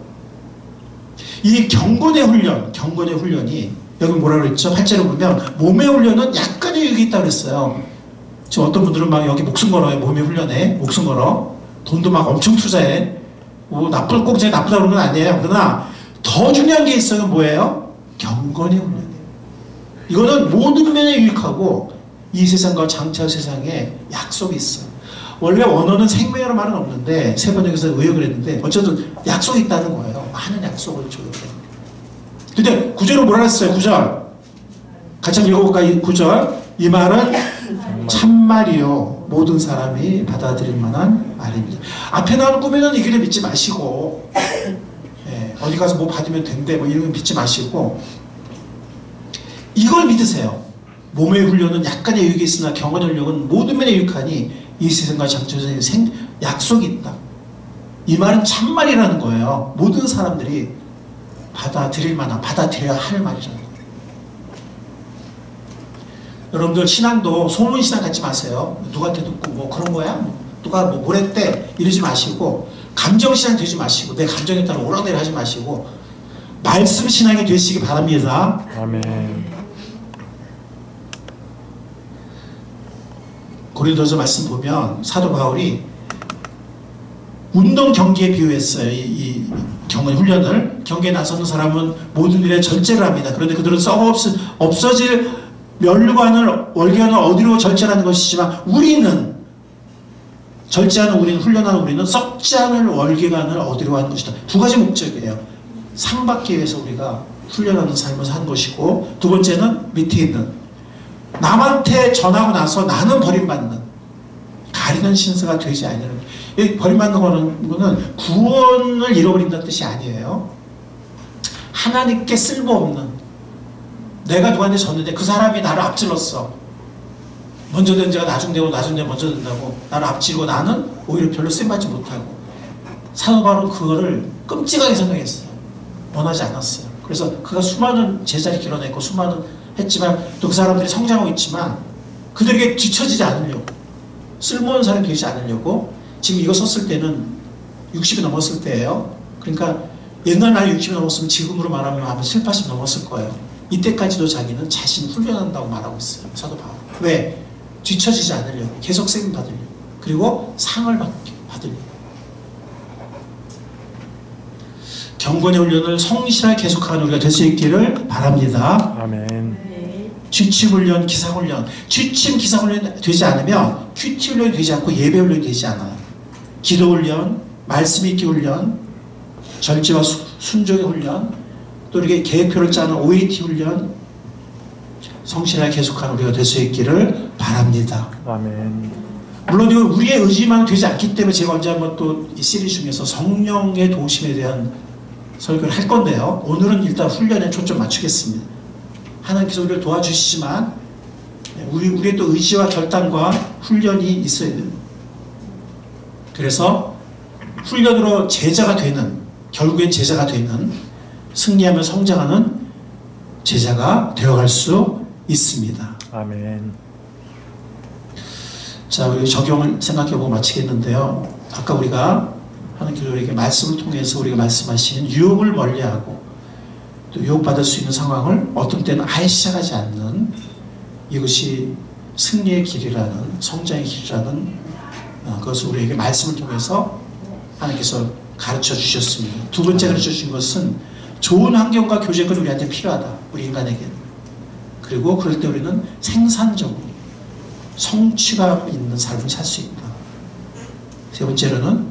이 경건의 훈련이 여기 뭐라 그랬죠? 8절에 보면 몸의 훈련은 약간의 유익이 있다고 그랬어요. 지금 어떤 분들은 막 여기 목숨 걸어요. 몸의 훈련에 목숨 걸어. 돈도 막 엄청 투자해. 꼭 제가 나쁘다고 그런 건 아니에요. 그러나 더 중요한 게 있어요. 뭐예요? 경건의 훈련이에요. 이거는 모든 면에 유익하고 이 세상과 장차의 세상에 약속이 있어요. 원래 원어는 생명이라는 말은 없는데 세 번역에서 의역을 했는데 어쨌든 약속이 있다는 거예요. 많은 약속을 줘요. 근데 구절은 뭐라 했어요? 9절 같이 한번 읽어볼까요? 9절 이 말은 참말이요 모든 사람이 받아들일 만한 말입니다. 앞에 나오는 꾸며놓은 얘기를 믿지 마시고 어디 가서 뭐 받으면 된대 뭐 이런 거 믿지 마시고 이걸 믿으세요. 몸의 훈련은 약간의 유익이 있으나 경건의 훈련은 모든 면에 유익하니 이 세상과 장차의 약속이 있다. 이 말은 참말이라는 거예요. 모든 사람들이 받아들일 만한, 받아들여야 할 말이라는 거예요. 여러분들 신앙도 소문신앙 갖지 마세요. 누구한테 듣고 뭐 그런 거야? 누가 뭐 뭐랬대? 이러지 마시고 감정신앙 되지 마시고 내 감정에 따라 오락내리 하지 마시고 말씀신앙이 되시기 바랍니다. 아멘. 고린도서 말씀 보면 사도 바울이 운동 경기에 비유했어요. 이 경건 훈련을. 경기에 나서는 사람은 모든 일에 절제를 합니다. 그런데 그들은 썩어 없어질 면류관을 월계관을 어디로 절제하는 것이지만 우리는 절제하는 우리는, 훈련하는 우리는 썩지 않을 월계관을 얻으려 하는 것이다. 두 가지 목적이에요. 상 받기 위해서 우리가 훈련하는 삶을 사는 것이고, 두 번째는 밑에 있는 남한테 전하고 나서 나는 버림받는 가리는 신세가 되지 아니하는. 이 버림받는 거는 구원을 잃어버린다는 뜻이 아니에요. 하나님께 쓸모없는, 내가 누구한테 졌는데 그 사람이 나를 앞질렀어. 먼저 된 자가 나중 되고 나중 되고 먼저 된다고 나를 앞지르고 나는 오히려 별로 쓰임받지 못하고. 사도 바울은 그거를 끔찍하게 생각했어요. 원하지 않았어요. 그래서 그가 수많은 제자를 길어냈고 수많은 했지만 또 그 사람들이 성장하고 있지만 그들에게 뒤처지지 않으려고, 쓸모없는 사람이 되지 않으려고. 지금 이거 썼을 때는 60이 넘었을 때예요. 그러니까 옛날 나이 60이 넘었으면 지금으로 말하면 아마 7, 80 넘었을 거예요. 이때까지도 자기는 자신을 훈련한다고 말하고 있어요. 사도 바울. 왜? 뒤처지지 않으려고, 계속 쓰임 받으려고, 그리고 상을 받으려고. 경건의 훈련을 성실하게 계속하는 우리가 될 수 있기를 바랍니다. 아멘. 취침훈련, 기사훈련. 취침, 기사훈련이 되지 않으면 큐티훈련이 되지 않고 예배훈련이 되지 않아요. 기도훈련, 말씀 읽기 훈련, 절제와 순종의 훈련, 또 이렇게 계획표를 짜는 OAT 훈련, 성실하게 계속하는 우리가 될 수 있기를 바랍니다. 아멘. 물론 이건 우리의 의지만 되지 않기 때문에 제가 언제 한번 또 이 시리즈 중에서 성령의 도우심에 대한 설교를 할 건데요. 오늘은 일단 훈련에 초점 맞추겠습니다. 하나님께서 우리를 도와주시지만 우리의 또 의지와 결단과 훈련이 있어야 돼요. 그래서 훈련으로 제자가 되는, 결국엔 제자가 되는, 승리하며 성장하는 제자가 되어갈 수 있습니다. 아멘. 자, 우리 적용을 생각해보고 마치겠는데요. 아까 우리가 하나님께서 우리에게 말씀을 통해서 우리가 말씀하시는 유혹을 멀리하고 또 유혹받을 수 있는 상황을 어떤 때는 아예 시작하지 않는, 이것이 승리의 길이라는, 성장의 길이라는 그것을 우리에게 말씀을 통해서 하나님께서 가르쳐 주셨습니다. 두 번째 가르쳐 주신 것은 좋은 환경과 교제권이 우리한테 필요하다. 우리 인간에게는. 그리고 그럴 때 우리는 생산적으로 성취감 있는 삶을 살 수 있다. 세 번째로는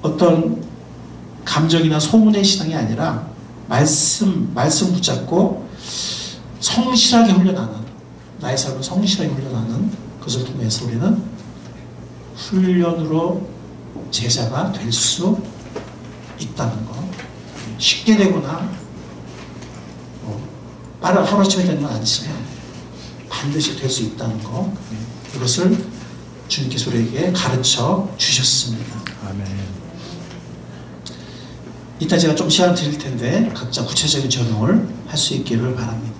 어떤 감정이나 소문의 신앙이 아니라 말씀 붙잡고 성실하게 훈련하는, 나의 삶을 성실하게 훈련하는 것을 통해서 우리는 훈련으로 제자가 될 수 있다는 것. 쉽게 되거나 빠른 하루아침에 되는 건 아니지만 반드시 될 수 있다는 것, 이것을 주님께서 우리에게 가르쳐 주셨습니다. 아멘. 이따 제가 좀 시간 드릴 텐데 각자 구체적인 적용을 할 수 있기를 바랍니다.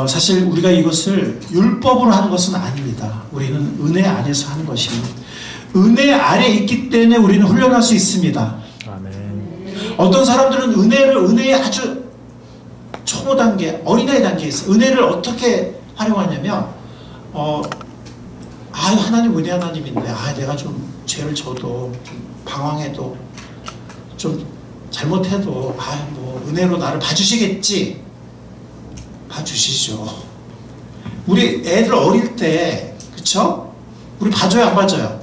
사실 우리가 이것을 율법으로 하는 것은 아닙니다. 우리는 은혜 안에서 하는 것입니다. 은혜 아래 있기 때문에 우리는 훈련할 수 있습니다. 아멘. 어떤 사람들은 은혜의 아주 초보 단계, 어린아이 단계에 있어요. 은혜를 어떻게 활용하냐면 하나님 은혜 하나님인데 내가 좀 죄를 져도 좀 방황해도 좀 잘못해도 뭐 은혜로 나를 봐주시겠지. 봐주시죠. 우리 애들 어릴 때, 그쵸? 우리 봐줘요, 안 봐줘요?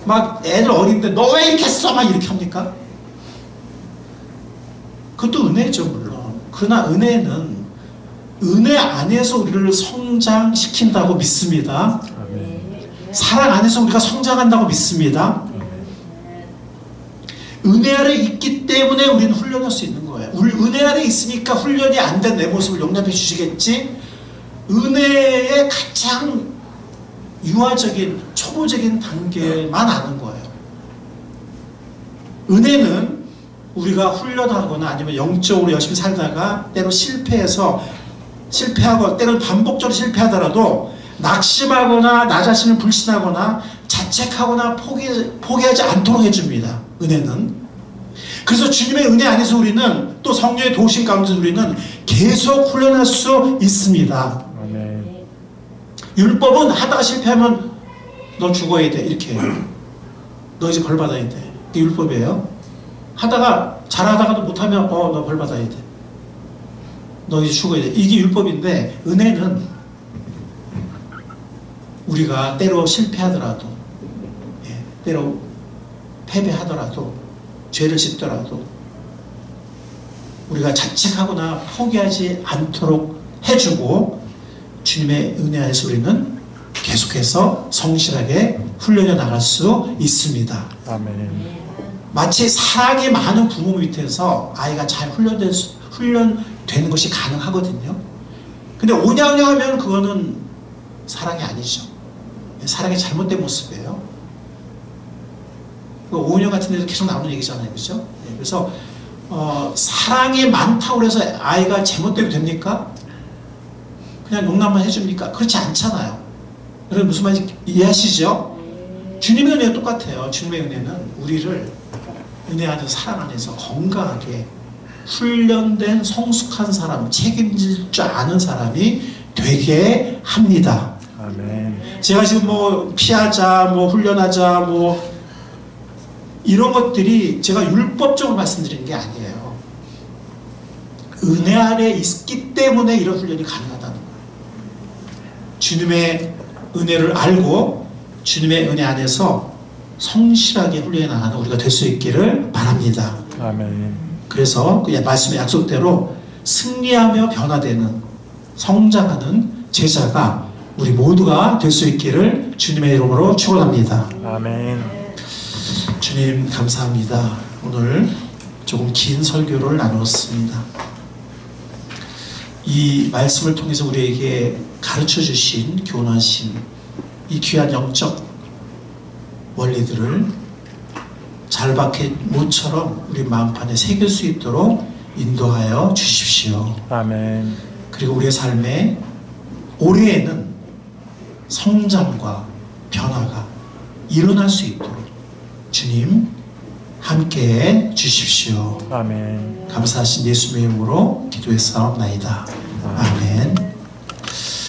막 애들 어릴 때 너 왜 이렇게 했어? 막 이렇게 합니까? 그것도 은혜죠, 물론. 그러나 은혜는 은혜 안에서 우리를 성장시킨다고 믿습니다. 아멘. 사랑 안에서 우리가 성장한다고 믿습니다. 은혜 아래 있기 때문에 우리는 훈련할 수 있는 거예요. 우리 은혜 아래 있으니까 훈련이 안 된 내 모습을 용납해 주시겠지. 은혜의 가장 유아적인 초보적인 단계만 아는 거예요. 은혜는 우리가 훈련하거나 아니면 영적으로 열심히 살다가 때로 실패하고 때로 반복적으로 실패하더라도 낙심하거나 나 자신을 불신하거나 자책하거나 포기하지 않도록 해줍니다. 은혜는. 그래서 주님의 은혜 안에서 우리는 또 성령의 도우심 가운데서 우리는 계속 훈련할 수 있습니다. 아멘. 율법은 하다가 실패하면 너 죽어야 돼 이렇게 해요. 너 이제 벌 받아야 돼. 이게 율법이에요. 하다가 잘하다가도 못하면 너 벌 받아야 돼. 너 이제 죽어야 돼. 이게 율법인데 은혜는 우리가 때로 실패하더라도, 때로 패배하더라도, 죄를 짓더라도 우리가 자책하거나 포기하지 않도록 해주고 주님의 은혜 안에서 우리는 계속해서 성실하게 훈련해 나갈 수 있습니다. 아멘. 마치 사랑이 많은 부모 밑에서 아이가 잘 훈련되는 것이 가능하거든요. 근데 오냐오냐하면 그거는 사랑이 아니죠. 사랑의 잘못된 모습이에요. 오녀 같은 데도 계속 나오는 얘기잖아요. 그렇죠? 그래서 사랑이 많다고 해서 아이가 제멋대로 됩니까? 그냥 용납만 해줍니까? 그렇지 않잖아요. 여러분 무슨 말인지 이해하시죠? 주님의 은혜가 똑같아요. 주님의 은혜는 우리를 은혜 안에서 사랑 안에서 건강하게 훈련된 성숙한 사람, 책임질 줄 아는 사람이 되게 합니다. 아멘. 제가 지금 뭐 피하자, 뭐 훈련하자, 뭐 이런 것들이 제가 율법적으로 말씀드리는 게 아니에요. 은혜 아래 있기 때문에 이런 훈련이 가능하다는 거예요. 주님의 은혜를 알고 주님의 은혜 안에서 성실하게 훈련해 나가는 우리가 될 수 있기를 바랍니다. 아멘. 그래서 그 말씀의 약속대로 승리하며 변화되는 성장하는 제자가 우리 모두가 될 수 있기를 주님의 이름으로 축원합니다. 아멘. 주님 감사합니다. 오늘 조금 긴 설교를 나누었습니다. 이 말씀을 통해서 우리에게 가르쳐 주신 교훈하신 이 귀한 영적 원리들을 잘박해 모처럼 우리 마음판에 새길 수 있도록 인도하여 주십시오. 아멘. 그리고 우리의 삶에 올해에는 성장과 변화가 일어날 수 있도록 주님 함께해 주십시오. 아멘. 감사하신 예수님의 이름으로 기도했사옵나이다.